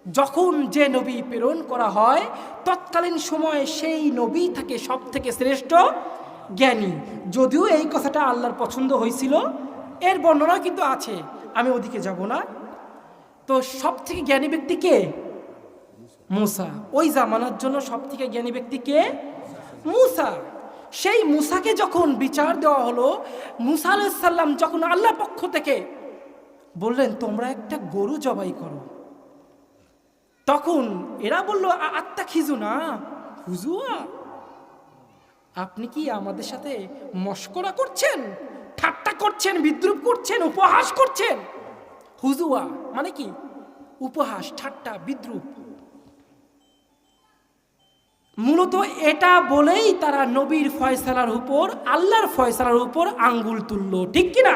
যখন যে নবী প্রেরণ করা হয় তৎকালীন সময়ে সেই নবী থাকে সব থেকে শ্রেষ্ঠ জ্ঞানী। যদিও এই কথাটা আল্লাহর পছন্দ হয়েছিল, এর বর্ণনা কিন্তু আছে, আমি ওদিকে যাব না। তো সব থেকে জ্ঞানী ব্যক্তি কে? মূসা। ওই জামানার জন্য সব থেকে জ্ঞানী ব্যক্তি কে? মূসা। সেই মূসাকে যখন বিচার দেওয়া হলো, মূসা আলাইহিস সালাম যখন আল্লাহর পক্ষ থেকে বললেন তোমরা একটা গরু জবাই করো, তখন এরা বলল আত্মা খিজু না হুজুয়া, আপনি কি আমাদের সাথে মশকরা করছেন, ঠাট্টা করছেন, বিদ্রুপ করছেন, উপহাস করছেন? হুজুয়া মানে কি? উপহাস, ঠাট্টা, বিদ্রুপ। মূলত এটা বলেই তারা নবীর ফয়সালার উপর, আল্লাহর ফয়সালার উপর আঙ্গুল তুলল, ঠিক কিনা?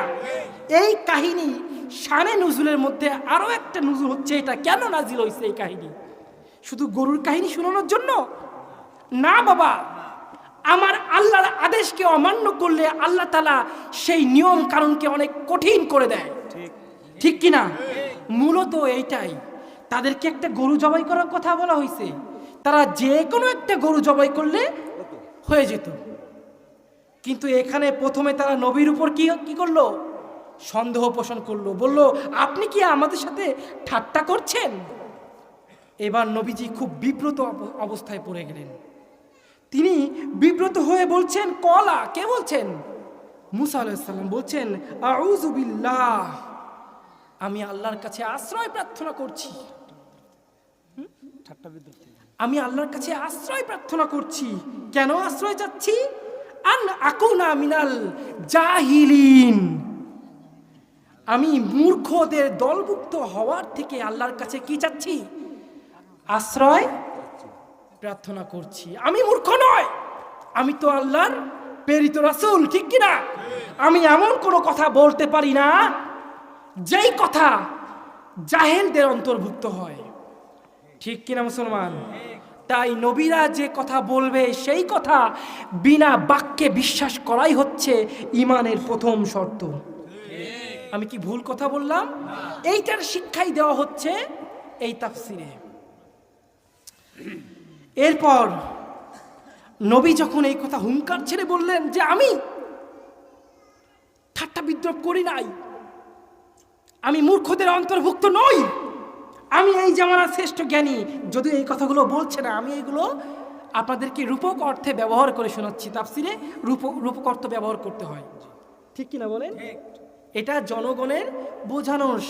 এই কাহিনী শানে নুজুলের মধ্যে আরো একটা নুজুল হচ্ছে। এটা কেন নাজিল হয়েছে এই কাহিনী? শুধু গরুর কাহিনী শোনানোর জন্য না বাবা। আমার আল্লাহর আদেশকে অমান্য করলে আল্লাহ তাআলা সেই নিয়ম কানুনকে অনেক কঠিন করে দেয়, ঠিক কিনা? মূলত এইটাই, তাদেরকে একটা গরু জবাই করার কথা বলা হয়েছে, তারা যে কোনো একটা গরু জবাই করলে হয়ে যেত। কিন্তু এখানে প্রথমে তারা নবীর উপর কি করলো? সন্দেহ পোষণ করলো, বলল আপনি কি আমাদের সাথে ঠাট্টা করছেন? এবার নবীজি খুব বিব্রত অবস্থায় পড়ে গেলেন। তিনি বিব্রত হয়ে বলছেন কলা, কে বলছেন? মূসা আলাইহিস সালাম বলছেন আউযু বিল্লাহ, আমি আল্লাহর কাছে আশ্রয় প্রার্থনা করছি। আমি আল্লাহর কাছে আশ্রয় প্রার্থনা করছি। কেন আশ্রয় চাচ্ছি? আন আকুনা মিনাল জাহিলিন, আমি মূর্খদের দলভুক্ত হওয়ার থেকে আল্লাহর কাছে কি চাচ্ছি? আশ্রয় প্রার্থনা করছি। আমি মূর্খ নয়, আমি তো আল্লাহর প্রেরিত রাসূল, ঠিক কিনা? আমি এমন কোনো কথা বলতে পারি না যেই কথা জাহেলদের অন্তর্ভুক্ত হয়, ঠিক কিনা মুসলমান? তাই নবীরা যে কথা বলবে সেই কথা বিনা বাক্যে বিশ্বাস করাই হচ্ছে ঈমানের প্রথম শর্ত। আমি কি ভুল কথা বললাম? এইটার শিক্ষাই দেওয়া হচ্ছে এই তাফসিরে। এরপর নবী যখন এই কথা হুঙ্কার ছেড়ে বললেন যে আমি ঠাট্টা বিদ্রুপ করি নাই, আমি মূর্খদের অন্তর্ভুক্ত নই, আমি এই জামানার শ্রেষ্ঠ জ্ঞানী, যদিও এই কথাগুলো বলছে না, আমি এইগুলো আপনাদেরকে রূপক অর্থে ব্যবহার করে শোনাচ্ছি। তাফসিরে রূপক অর্থ ব্যবহার করতে হয়, ঠিক কিনা বলেন? এটা জনগণের বোঝানোর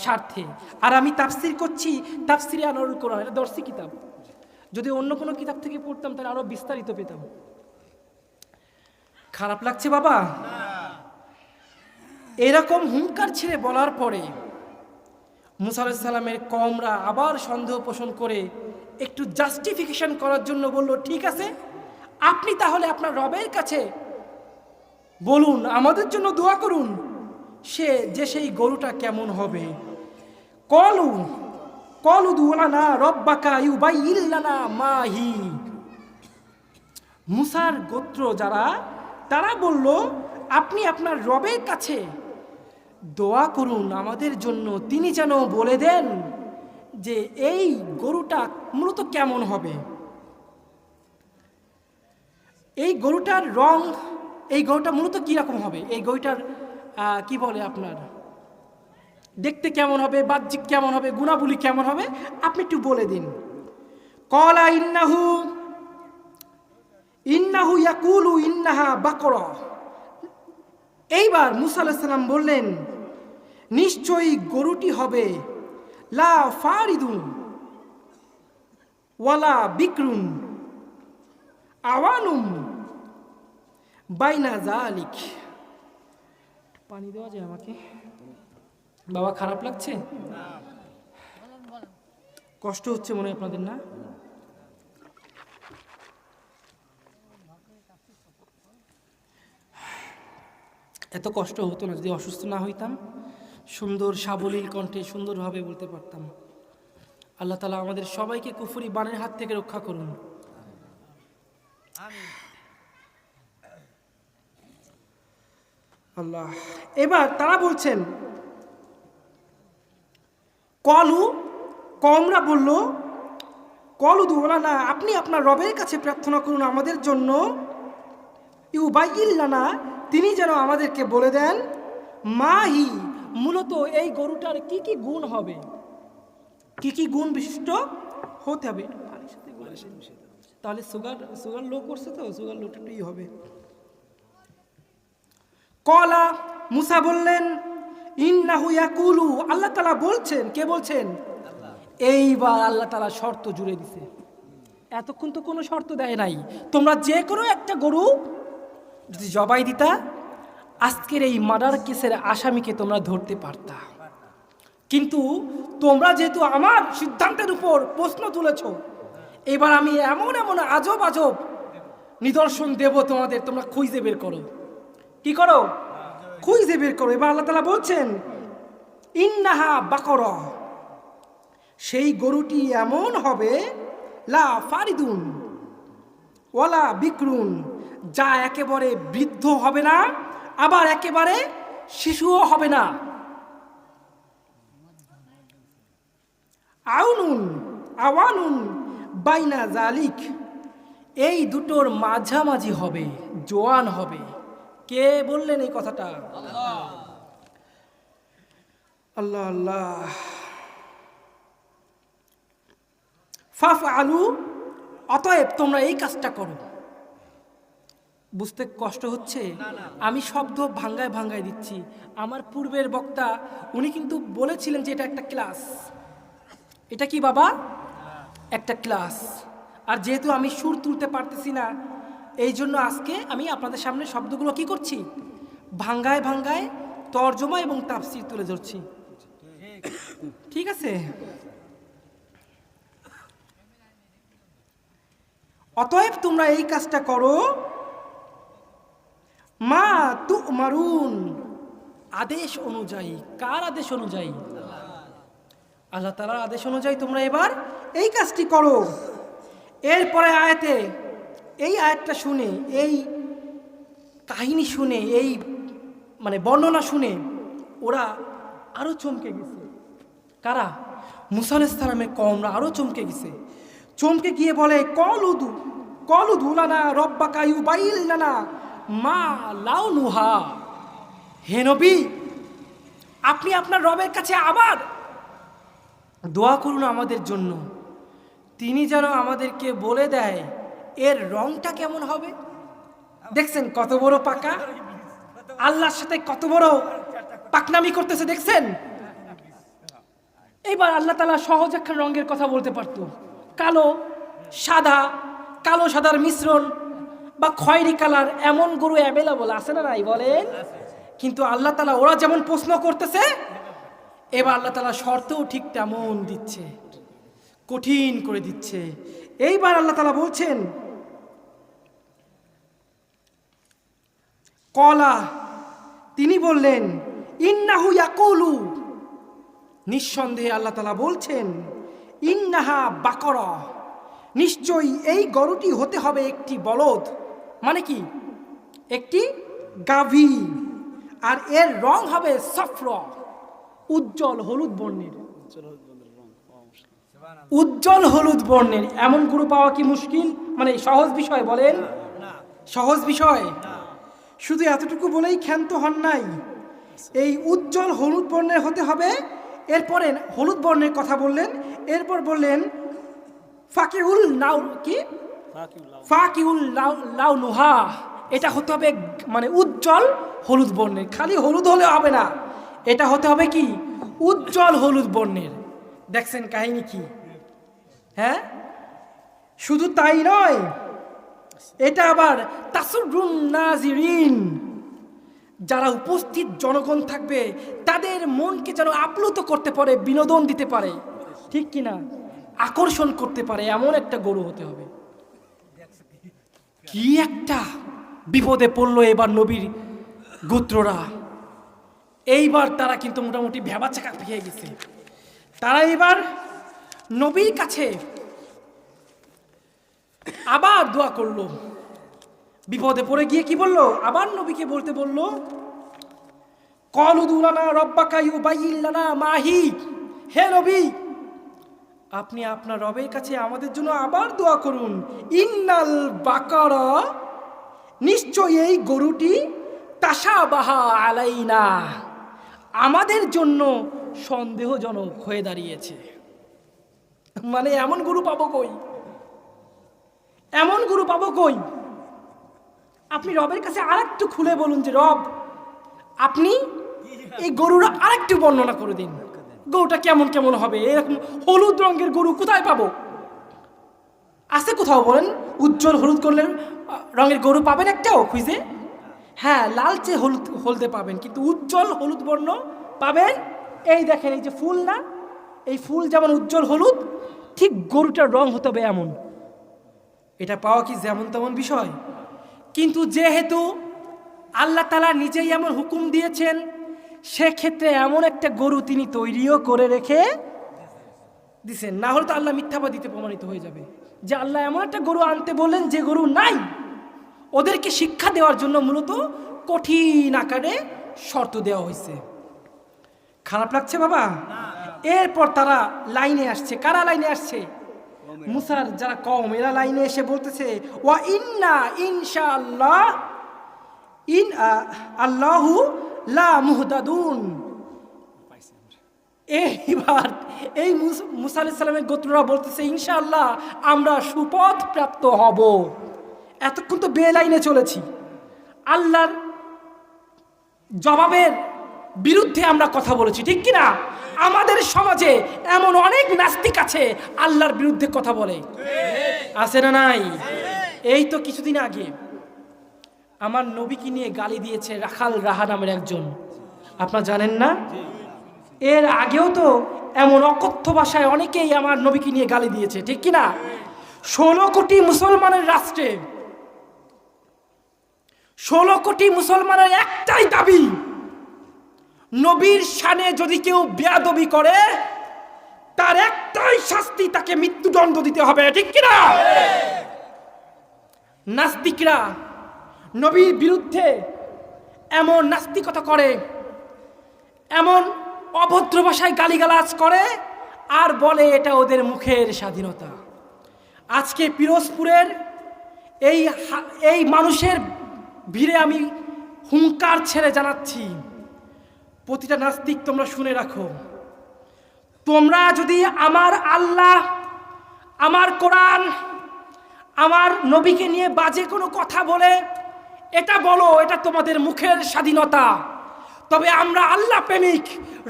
স্বার্থে। আর আমি তাফসির করছি তাফসিরে আনোয়ারুল কোরআন, এটা দর্শী কিতাব। যদি অন্য কোনো কিতাব থেকে পড়তাম তাহলে আরো বিস্তারিত পেতাম। খারাপ লাগছে বাবা? এরকম হুঙ্কার ছেড়ে বলার পরে মূসা আলাইহিস সালামের কওমরা আবার সন্দেহ পোষণ করে একটু জাস্টিফিকেশন করার জন্য বলল ঠিক আছে, আপনি তাহলে আপনার রবের কাছে বলুন, আমাদের জন্য দোয়া করুন সেই গরুটা কেমন হবে। কলু দুআনা রব্বাকা ইউবাইয়িন লানা মাহি। মূসার গোত্র যারা, তারা বলল আপনি আপনার রবের কাছে দোয়া করুন আমাদের জন্য, তিনি যেন বলে দেন যে এই গরুটা মূলত কেমন হবে। এই গরুটার রং, এই গরুটা মূলত কীরকম হবে, এই গরুটার কি বলে আপনার দেখতে কেমন হবে, বাহ্যিক কেমন হবে, গুণাবলী কেমন হবে, আপনি একটু বলে দিন। কলা ইন্নাহু ইয়াকুলু ইন্নাহা বাকরা। এইবার মূসা আলাইহিস সালাম বললেন নিশ্চয়ই গরুটি হবে লা ফারিদুন ওয়ালা বিকরুন আওয়ানুম বাইনা জালিক। পানি দেওয়া যায় আমাকে? বাবা খারাপ লাগছে? কষ্ট হচ্ছে মনে হয় আপনাদের, না? এত কষ্ট হতো না যদি অসুস্থ না হইতাম, সুন্দর সাবলীল কণ্ঠে সুন্দরভাবে বলতে পারতাম। আল্লাহ তাআলা আমাদের সবাইকে কুফরি বানের হাত থেকে রক্ষা করুন। আল্লাহ। এবার তারা বলছেন কলু কওমরা বলল, কলুদু ওলানা, আপনি আপনার রবের কাছে প্রার্থনা করুন আমাদের জন্য, ইউবাইয়িল্লানা, তিনি যেন আমাদেরকে বলে দেন, মাহি, মূলত এই গরুটার কি কি গুণ হবে, কি কি গুণ বিশিষ্ট হতে হবে। তাহলে সুগার লো করছে, তো সুগার লোটাই হবে। কলা, মুসা বললেন, ইন্নাহু ইয়াকুলু, আল্লাহ তাআলা বলছেন। কে বলছেন? এইবার আল্লাহ তাআলা শর্ত জুড়ে দিছে। এতক্ষণ তো কোনো শর্ত দেয় নাই, তোমরা যে কোনো একটা গরু যদি জবাই দিতা, আজকের এই মার্ডার কেসের আসামিকে তোমরা ধরতে পারতা। কিন্তু তোমরা যেহেতু আমার সিদ্ধান্তের উপর প্রশ্ন তুলেছ, এবার আমি এমন এমন আজব আজব নিদর্শন দেব তোমাদের, তোমরা খুঁজে বের করো। কি করো? খুঁজে বের করো। এবার আল্লাহ তাআলা বলছেন, ইন্নাহা বাকরা, সেই গরুটি এমন হবে, লা ফারিদুন ওয়ালা বিকরুন, যা একেবারে বৃদ্ধ হবে না, আবার একেবারে শিশুও হবে না। আওয়ানুন বাইনা জালিক, এই দুটোর মাঝামাঝি হবে, জোয়ান হবে। কে বললেন এই কথাটা? আল্লাহ আল্লাহ। ফাফআলু, অতএব তোমরা এই কাজটা করো। বুঝতে কষ্ট হচ্ছে? আমি শব্দ ভাঙ্গায় ভাঙ্গায় দিচ্ছি। আমার পূর্বের বক্তা উনি কিন্তু বলেছিলেন যে এটা একটা ক্লাস। এটা কি বাবা? একটা ক্লাস। আর যেহেতু আমি সুর তুলতে পারতেছি না, এই জন্য আজকে আমি আপনাদের সামনে শব্দগুলো কি করছি, ভাঙ্গায় ভাঙ্গায় তর্জমা এবং তাফসীর তুলে ধরছি। ঠিক আছে? অতএব তোমরা এই কাজটা করো, মা তুমারুন, আদেশ অনুযায়ী। কার আদেশ অনুযায়ী? আল্লাহ তাআলার আদেশ অনুযায়ী তোমরা এবার এই কাজটি করো। এরপরে আয়াতে, এই আয়াতটা শুনে, এই কাহিনী শুনে, এই মানে বর্ণনা শুনে ওরা আরো চমকে গেছে। কারা? মুসা আলাইহিস সালামের কওমরা আরো চমকে গেছে। চমকে গিয়ে বলে, কলুদু লানা রব্বাকা ইউবাইয়িল্লানা মা লাউনুহা, হে নবী, আপনি আপনার রবের কাছে আবার দোয়া করুন আমাদের জন্য, তিনি যেন আমাদেরকে বলে দেয় এর রংটা কেমন হবে। দেখছেন কত বড় পাকা, আল্লাহর সাথে কত বড় পাকনামি করতেছে, দেখছেন? এইবার আল্লাহ তাআলা সহজ একটা রঙের কথা বলতে পারত, কালো সাদা, কালো সাদার মিশ্রণ বা খয়েরি কালার, এমন গরু অ্যাভেলেবল আছে না নাই বলেন? কিন্তু আল্লাহ তাআলা ওরা যেমন প্রশ্ন করতেছে, এবার আল্লাহ তাআলা শর্তও ঠিক তেমন দিচ্ছে, কঠিন করে দিচ্ছে। এইবার আল্লাহ তাআলা বলছেন, কলা, তিনি বললেন, ইন্নাহু ইয়াকুলু, নিঃসন্দেহে আল্লাহ তাআলা বলছেন, ইন্নাহা বাকরা, নিশ্চয়ই এই গরুটি হতে হবে একটি বলদ, মানে কি একটি গাভী, আর এর রং হবে সফরা, উজ্জ্বল হলুদ বর্ণের। উজ্জ্বল হলুদ বর্ণের এমন গরু পাওয়া কি মুশকিল? মানে সহজ বিষয় বলেন? সহজ বিষয়। শুধু এতটুকু বলেই ক্ষান্ত হন নাই, এই উজ্জ্বল হলুদ বর্ণের হতে হবে। এরপরে হলুদ বর্ণের কথা বললেন, এরপর বললেন ফাকিউল নাউ, কি ফাকিউল লাউনুহা, এটা হতে হবে মানে উজ্জ্বল হলুদ বর্ণের। খালি হলুদ হলে হবে না, এটা হতে হবে কি উজ্জ্বল হলুদ বর্ণের। দেখছেন কাহিনী কি? হ্যাঁ, শুধু তাই নয়, এটা আবার তাসুরুন নাজিরিন, যারা উপস্থিত জনগণ থাকবে তাদের মনকে যেন আপ্লুত করতে পারে, বিনোদন দিতে পারে, ঠিক কিনা, আকর্ষণ করতে পারে, এমন একটা গরু হতে হবে। কি একটা বিপদে পড়লো এবার নবীর গোত্ররা। এইবার তারা কিন্তু মোটামুটি ভেবাচাকা পেয়ে গেছে। তারা এবার নবীর কাছে আবার দোয়া করলো। বিপদে পড়ে গিয়ে কি বললো? আবার নবীকে বলতে বললো, কলুদু লানা রব্বাকা ইউবাইয়িল্লানা মাহি, হে নবী, আপনি আপনার রবের কাছে আমাদের জন্য আবার দোয়া করুন। ইন্নাল বাকারা, নিশ্চয়ই এই গরুটি তাশাবাহা আলাইনা, আমাদের জন্য সন্দেহজনক হয়ে দাঁড়িয়েছে। মানে এমন গরু পাবো কই, এমন গরু পাবো কই? আপনি রবের কাছে আরেকটু খুলে বলুন যে রব, আপনি এই গরুর আরেকটু বর্ণনা করে দিন, গরুটা কেমন কেমন হবে, এরকম হলুদ রঙের গরু কোথায় পাবো? আছে কোথাও বলেন? উজ্জ্বল হলুদ করলে রঙের গরু পাবেন একটাও খুঁজে? হ্যাঁ, লালচে হলুদ হলদে পাবেন, কিন্তু উজ্জ্বল হলুদ বর্ণ পাবেন? এই দেখেন, এই যে ফুল না, এই ফুল যেমন উজ্জ্বল হলুদ, ঠিক গরুটার রং হতে হবে এমন। এটা পাওয়া কি যেমন তেমন বিষয়? কিন্তু যেহেতু আল্লাহ তাআলা নিজেই এমন হুকুম দিয়েছেন, সেক্ষেত্রে এমন একটা গরু তিনি তৈরিও করে রেখে দিছেন। না হলে তো আল্লাহ মিথ্যাবাদীতে প্রমাণিত হয়ে যাবে যে আল্লাহ এমন একটা গরু আনতে বললেন যে গরু নাই। ওদেরকে শিক্ষা দেওয়ার জন্য মূলত কঠিন আকারে শর্ত দেওয়া হয়েছে। খারাপ লাগছে বাবা? এরপর তারা লাইনে আসছে। কারা লাইনে আসছে? মুসার যারা কওম, এরা লাইনে এসে বলতেছে ওয়া ইন্না ইনশাআল্লাহ আল্লাহু লা মুহতাদুন। এইবার এই মুসা আলাইহিস সালামের গোত্ররা বলতেছে ইনশাআল্লাহ আমরা সুপথ প্রাপ্ত হব। এতক্ষণ তো বেলাইনে চলেছি, আল্লাহর জবাবের বিরুদ্ধে আমরা কথা বলেছি, ঠিক কিনা? আমাদের সমাজে এমন অনেক নাস্তিক আছে আল্লাহর বিরুদ্ধে কথা বলে, আছে না নাই? এই তো কিছুদিন আগে আমার নবীকে নিয়ে গালি দিয়েছে রাখাল রাহা নামের একজন, আপনারা জানেন না? এর আগেও তো এমন অকথ্য ভাষায় অনেকেই আমার নবীকে নিয়ে গালি দিয়েছে, ঠিক কিনা? 16 কোটি মুসলমানের রাষ্ট্রে 16 কোটি মুসলমানের একটাই দাবি, নবীর শানে যদি কেউ বেয়াদবি করে তার একটাই শাস্তি, তাকে মৃত্যুদণ্ড দিতে হবে, ঠিক কিনা? নাস্তিকরা নবীর বিরুদ্ধে এমন নাস্তিকতা করে, এমন অভদ্র ভাষায় গালিগালাজ করে, আর বলে এটা ওদের মুখের স্বাধীনতা। আজকে পিরোজপুরের এই মানুষের ভিড়ে আমি হুঙ্কার ছেড়ে জানাচ্ছি, প্রতিটা নাস্তিক তোমরা শুনে রাখো, তোমরা যদি আমার আল্লাহ, আমার কোরআন, আমার নবীকে নিয়ে বাজে কোনো কথা বলে এটা বলো, এটা তোমাদের মুখের স্বাধীনতা। তবে আমরা আল্লাহ প্রেমিক,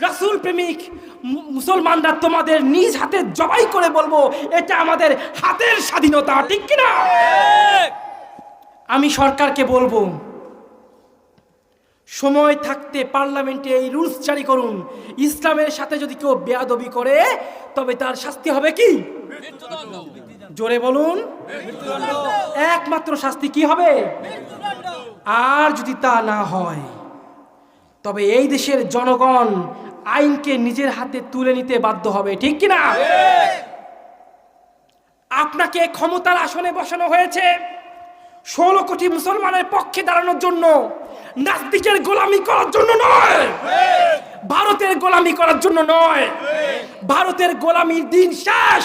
রাসূল প্রেমিক মুসলমানরা তোমাদের নিজ হাতে জবাই করে বলবো এটা আমাদের হাতের স্বাধীনতা, ঠিক কিনা? আমি সরকারকে বলবো, সময় থাকতে পার্লামেন্টে এই রুলস জারি করুন, ইসলামের সাথে যদি কেউ বেয়াদবি করে তবে তার শাস্তি হবে কি? জোরে বলুন, একমাত্র শাস্তি কি হবে? আর যদি তা না হয় তবে এই দেশের জনগণ আইনকে নিজের হাতে তুলে নিতে বাধ্য হবে, ঠিক কিনা? আপনাকে ক্ষমতার আসনে বসানো হয়েছে 16 কোটি মুসলমানের পক্ষে দাঁড়ানোর জন্য, নাস্তিকের গোলামি করার জন্য নয়, ভারতের গোলামি করার জন্য নয়। ভারতের গোলামির দিন শেষ।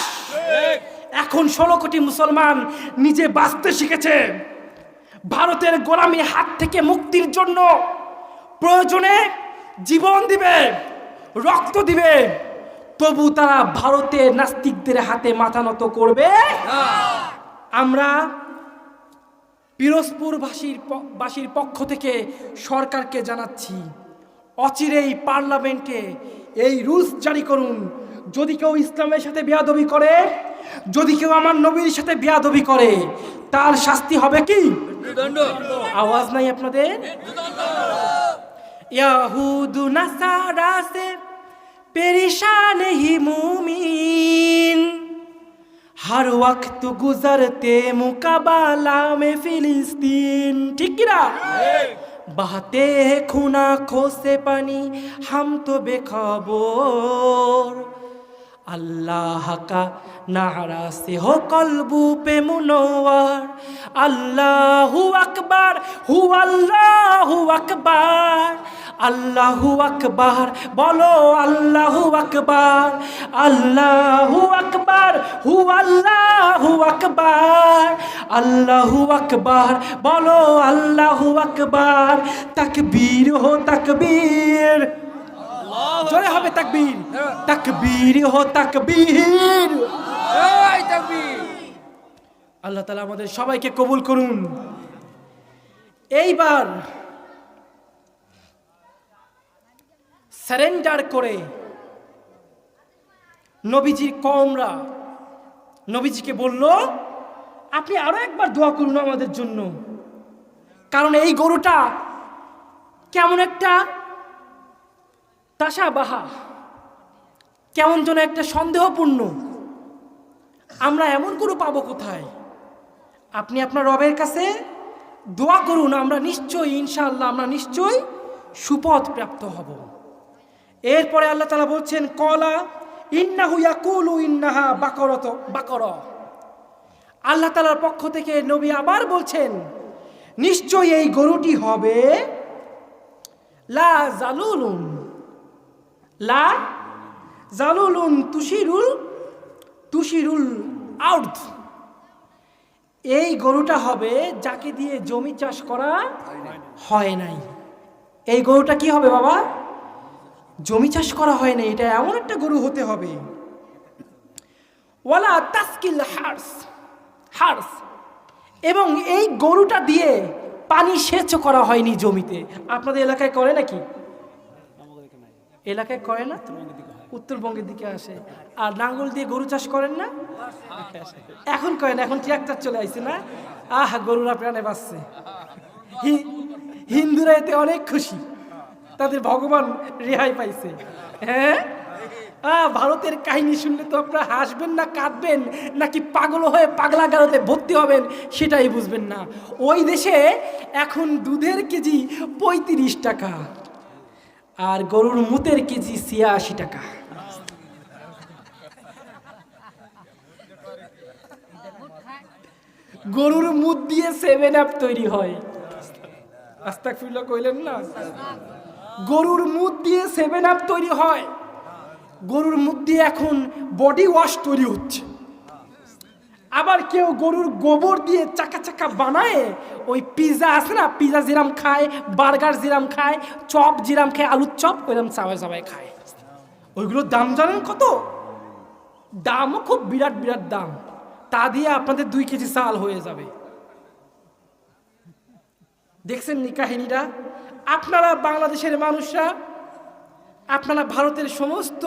এখন 16 কোটি মুসলমান নিজে বাঁচতে শিখেছে। ভারতের গোলামির হাত থেকে মুক্তির জন্য প্রয়োজনে জীবন দিবে, রক্ত দিবে, তবু তারা ভারতের নাস্তিকদের হাতে মাথা নত করবে। আমরা পিরোজপুরবাসীর পক্ষ থেকে সরকারকে জানাচ্ছি, অচিরেই পার্লামেন্টে এই রুলস জারি করুন, যদি কেউ ইসলামের সাথে বেয়াদবি করে, যদি কেউ আমার নবীর সাথে বেয়াদবি করে তার শাস্তি হবে কি? আওয়াজ নাই আপনাদের? ইয়াহুদু নাসারা সে পেরেশান হি মুমিন, हर वक्त गुजरते मुकाबला में फिलिस्तीन, ठीक किना? बहते हैं खून आँखों से पानी, हम तो बेखबर, अल्लाह का नारा से हो कल्बू पे मुनव्वर, अल्लाहु अकबर हु अल्लाहु अकबर, अल्लाहु अकबर, बोलो अल्लाहु अकबर, अल्लाहु अकबर। হু আল্লাহু আকবার, আল্লাহু আকবার, বলো আল্লাহু আকবার, তাকবীর হো তাকবীর, জোরে হবে তাকবীর, তাকবীর হো তাকবীর, আল্লাহ তাআলা আমাদের সবাইকে কবুল করুন। এইবার সারেন্ডার করে নবীজির কওমরা নবীজিকে বলল, আপনি আরো একবার দোয়া করুন আমাদের জন্য, কারণ এই গরুটা কেমন একটা তাসাবাহা, কেমন যেন একটা সন্দেহপূর্ণ, আমরা এমন গরু পাবো কোথায়? আপনি আপনার রবের কাছে দোয়া করুন, আমরা নিশ্চয়ই ইনশাআল্লাহ আমরা নিশ্চয়ই সুপথ প্রাপ্ত হব। এরপরে আল্লাহ তাআলা বলছেন, কলা ইন্নাহু ইয়াকুলু ইন্নাহা বাকরা। আল্লাহ তাআলার পক্ষ থেকে নবী আবার বলছেন, নিশ্চয়ই এই গরুটি হবে লা জালুলুন, লা জালুলুন তুশিরুল আউদ। এই গরুটা হবে যাকে দিয়ে জমি চাষ করা হয় নাই। এই গরুটা কি হবে বাবা? জমি চাষ করা হয় নাই, এটা এমন একটা গরু হতে হবে। ওয়ালা তাসকিল হার্স, এবং এই গরুটা দিয়ে পানি সেচ করা হয়নি জমিতে। আপনাদের এলাকায় করে নাকি? এলাকায় করে না, উত্তরবঙ্গের দিকে আসে। আর লাঙ্গল দিয়ে গরু চাষ করেন না? এখন করেন, এখন ট্রাক্টর চলে আসছে না? গরুরা প্রাণে বাঁচছে। হিন্দুরা এতে অনেক খুশি, তাদের ভগবান রেহাই পাইছে। হ্যাঁ, ভারতের কাহিনী শুনলে তো আপনারা হাসবেন না কাঁদবেন, নাকি পাগল হয়ে পাগলাগারদে ভর্তি হবেন সেটাই বুঝবেন না। ওই দেশে এখন দুধের কেজি 35 টাকা, আর গরুর মুতের কেজি 86 টাকা। গরুর মুত দিয়ে 7 আপ তৈরি হয়। আস্তাগফিরুল্লাহ কইলেন না? গরুর মুত দিয়ে 7 আপ তৈরি হয়। গরুর মুত দিয়ে এখন বডি ওয়াশ তৈরি হচ্ছে। আবার কেউ গরুর গোবর দিয়ে চাকা চাকা বানায়, ওই পিজা আছে না, পিজা জিরাম খায়, বার্গার জিরাম খায়, চপ জিরাম খায়, আলুর চপ ওইরকম চাবাই চাবাই খায়। ওইগুলোর দাম জানেন কত? দামও খুব বিরাট বিরাট দাম। তা দিয়ে আপনাদের 2 কেজি চাল হয়ে যাবে। দেখছেন নি কাহিনীটা? আপনারা বাংলাদেশের মানুষরা, আপনারা ভারতের সমস্ত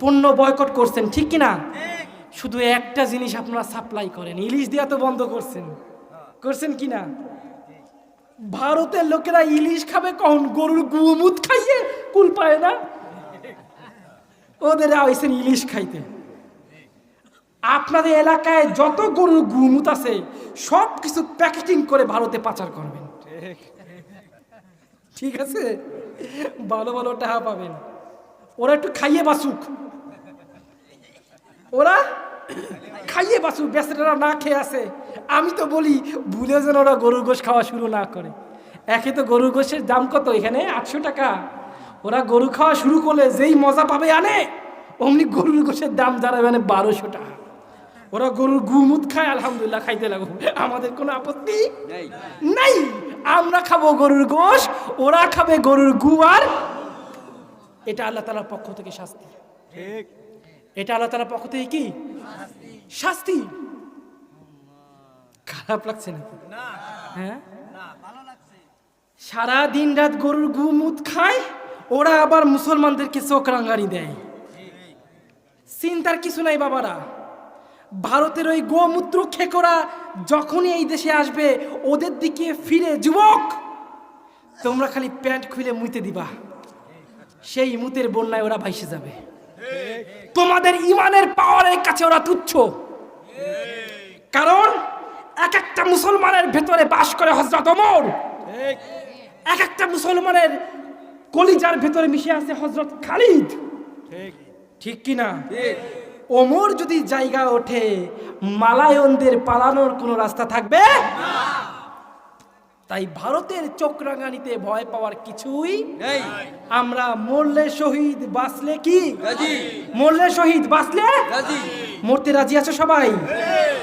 পণ্য বয়কট করছেন, ঠিক কিনা? শুধু একটা জিনিস আপনারা সাপ্লাই করেন, ইলিশ দেওয়া তো বন্ধ করছেন কিনা? ভারতের লোকেরা ইলিশ খাবে কখন? গরুর গুমুত খাইয়ে কুল পায় না, ওদের আইছেন ইলিশ খাইতে। আপনাদের এলাকায় যত গরুর গুমুত আছে সব কিছু প্যাকেটিং করে ভারতে পাচার করবেন, ঠিক আছে? ভালো ভালো টাকা পাবেন। ওরা একটু খাইয়ে বাসুক, ওরা খাইয়ে বাসুক, বেচারারা না খেয়ে আসে। আমি তো বলি ভুলে যেন ওরা গরুর গোশ খাওয়া শুরু না করে। একে তো গরুর গোশের দাম কত এখানে? 800 টাকা। ওরা গরু খাওয়া শুরু করলে যেই মজা পাবে আনে, অমনি গরুর গোশের দাম দাঁড়াবে 1200 টাকা। ওরা গরুর গুমুত খায়, আলহামদুলিল্লাহ, খাইতে লাগো, আমাদের কোনো আপত্তি নাই। আমরা খাবো গরুর গোশ, ওরা খাবে গরুর গু। আর এটা আল্লাহ তাআলার পক্ষ থেকে শাস্তি। ঠিক, এটা আল্লাহ তাআলার পক্ষ থেকে কি শাস্তি? খারাপ লাগছে নাকি? হ্যাঁ, সারা দিন রাত গরুর গুমুত খায়, ওরা আবার মুসলমানদেরকে চোখ রাঙানি দেয়। চিন্তার কিছু নাই বাবারা। ভারতের ওই গোমূত্র খেকোরা যখনই এই দেশে আসবে, ওদের দিকে ফিরে, যুবক তোমরা খালি প্যান্ট খুলে মুইতে দিবা, সেই মুতের বন্যায় ওরা ভাইসে যাবে। তোমাদের ইমানের পাওয়ারের কাছে ওরা তুচ্ছ। কারণ এক একটা মুসলমানের ভেতরে বাস করে হযরত ওমর, এক একটা মুসলমানের কলিজার ভেতরে মিশে আছে হযরত খালিদ, ঠিক কিনা? ওমর যদি জায়গা ওঠে, মালায়নদের পালানোর কোনো রাস্তা থাকবে না। তাই ভারতের চোখ রাঙানিতে ভয় পাওয়ার কিছুই নেই। আমরা মরলে শহীদ, বাঁচলে কি রাজি? মরলে শহীদ, বাঁচলে রাজি। মরতে রাজি আছো সবাই?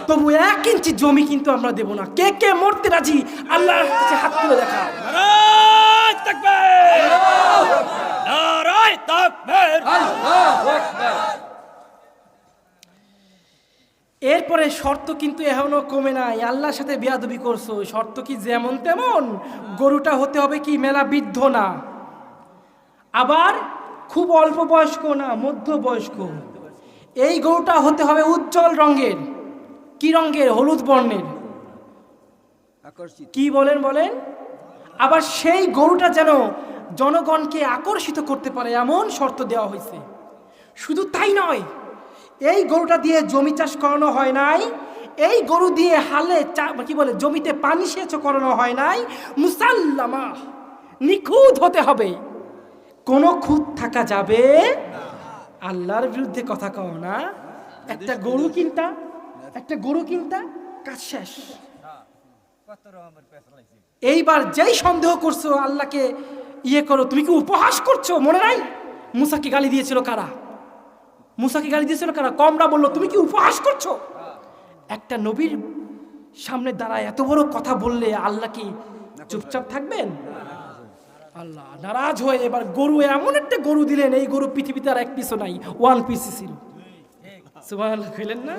তবু 1 ইঞ্চি জমি কিন্তু আমরা দেব না। কে কে মরতে রাজি আল্লাহর কাছে হাত তুলে দেখা। নারায়ে তাকবীর, নারায়ে তাকবীর, আল্লাহু আকবার। এরপরে শর্ত কিন্তু এখনো কমে নাই। আল্লাহর সাথে বেয়াদবি করছো, শর্ত কি যেমন তেমন? গরুটা হতে হবে কি মেলা বৃদ্ধ না, আবার খুব অল্প বয়স্ক না, মধ্য বয়স্ক। এই গরুটা হতে হবে উজ্জ্বল রঙের। কি রঙের? হলুদ বর্ণের। কি বলেন বলেন? আবার সেই গরুটা যেন জনগণকে আকর্ষিত করতে পারে এমন শর্ত দেওয়া হয়েছে। শুধু তাই নয়, এই গরুটা দিয়ে জমি চাষ করানো হয় নাই, এই গরু দিয়ে হালে কি বলে জমিতে পানি সেচ করানো হয় নাই। মুসাল্লামা, নিখুঁত হতে হবে, কোনো খুঁত থাকা যাবে। আল্লাহর বিরুদ্ধে কথা কও না। একটা গরু কিনতা কাজ শেষ। এইবার যেই সন্দেহ করছো আল্লাহকে করো, তুমি কি উপহাস করছো? মনে নাই মুসাকে গালি দিয়েছিল কারা? মুসাকে গালি দিয়েছিল কারা? কমরা বলল তুমি কি উপহাস করছো? একটা নবীর সামনে দাঁড়ায় এত বড় কথা বললে আল্লাহ কি চুপচাপ থাকবেন? আল্লাহ নারাজ হয়ে এবার গরু, এমন একটা গরু দিলেন, এই গরু পৃথিবীতে আর 1 পিসও নাই, 1 পিস ছিল। সুবহানাল্লাহ কইলেন না?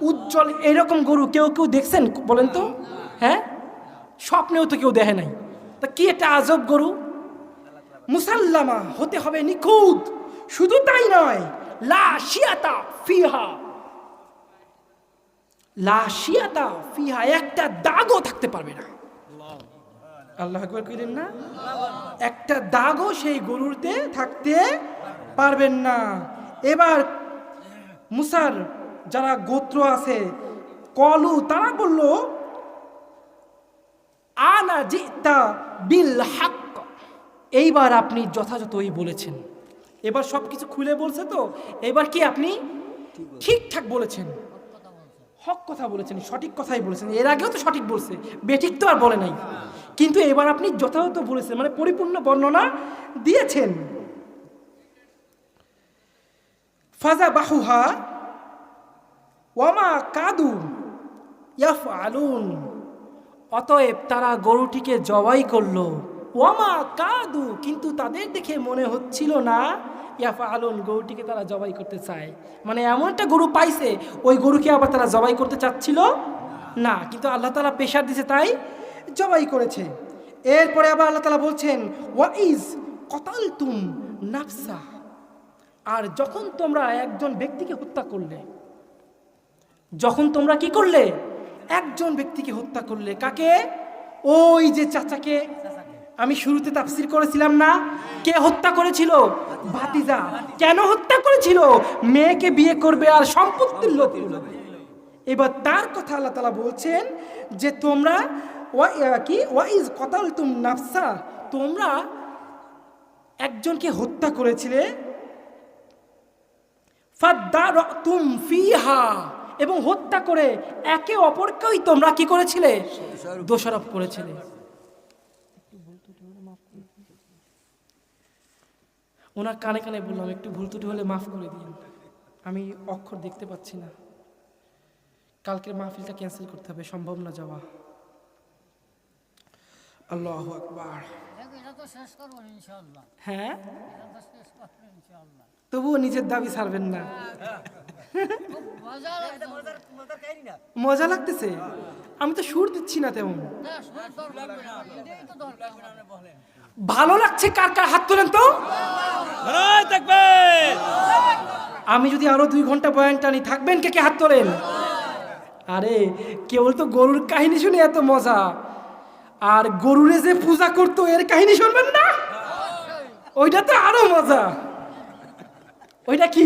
উজ্জ্বল এরকম গরু কেউ দেখছেন বলেন তো? হ্যাঁ, স্বপ্নেও তো কেউ দেখে নাই। তা কি একটা আজব গরু। মুসাল্লামা, হতে হবে নিখুঁত। শুধু তাই নয়, লা শিয়াতা ফিহা, লা শিয়াতা ফিহা, একটা দাগও থাকতে পারবে না। আল্লাহু আকবার কইলেন না? একটা দাগও সেই গরুতে থাকতে পারবেন না। এবার মুসার যারা গোত্র আছে কলু, তারা বলল আনা জিতা বিল হক, এইবার আপনি যথাযথই বলেছেন। এবার সবকিছু খুলে বলছে তো, এবার কি আপনি ঠিকঠাক বলেছেন, হক কথা বলেছেন, সঠিক কথাই বলেছেন। এর আগেও তো সঠিক বলছে, বেঠিক তো আর বলে নাই, কিন্তু এবার আপনি যথাযথ বলেছেন, মানে পরিপূর্ণ বর্ণনা দিয়েছেন। ফাজা বাহুহা ওয়ামা কাদু ইয়াফআলুন, অতএব তারা গরুটিকে জবাই করলো। ওয়ামা কাদু, কিন্তু তাদের দেখে মনে হচ্ছিল না ইয়াফআলুন, গরুটিকে তারা জবাই করতে চায়। মানে এমন একটা গরু পাইছে, ওই গরুকে আবার তারা জবাই করতে চাচ্ছিল না, কিন্তু আল্লাহ তাআলা প্রেশার দিয়েছে তাই জবাই করেছে। এরপরে আবার আল্লাহ তাআলা বলছেন ওয়াইজ কতালতুম নাফসা, আর যখন তোমরা একজন ব্যক্তিকে হত্যা করলে, যখন তোমরা কি করলে? একজন ব্যক্তিকে হত্যা করলে। কাকে? ওই যে চাচাকে আমি শুরুতে তাফসীর করেছিলাম না, কে হত্যা করেছিল? ভাতিজা। কেন হত্যা করেছিল? মেয়েকে বিয়ে করবে আর সম্পত্তির লোভ করবে। এবার তার কথা আল্লাহ তাআলা বলছেন যে তোমরা ওয়াইজ কতালতুম নাফসা, তোমরা একজনকে হত্যা করেছিলে, ফাদারাতুম ফিহা, এবং হত্যা করে একে অপরকেই তোমরা কি করেছিলে? দোষারোপ করেছিলে। ওনার কানে কানে বললাম একটু ভুল ত্রুটি হলে মাফ করে দিন, আমি অক্ষর দেখতে পাচ্ছি না। কালকের মাহফিলটা ক্যান্সেল করতে হবে, সম্ভব না যাওয়া। আল্লাহু আকবার। হ্যাঁ, তবুও নিজের দাবি ছাড়বেন না। মজা লাগতেছে? আমি তো সুর দিচ্ছি না তেমন। ভালো লাগছে কার কার? হাত তোলেন তো। আমি যদি আরো 2 ঘন্টা বয়ান টানি, থাকবেন কে কে? হাত তোলেন। আরে কেবল তো গরুর কাহিনী শুনে এত মজা, আর গরুরে যে পূজা করতো এর কাহিনী শুনবেন না? ওইটা তো আরো মজা। ওইটা কি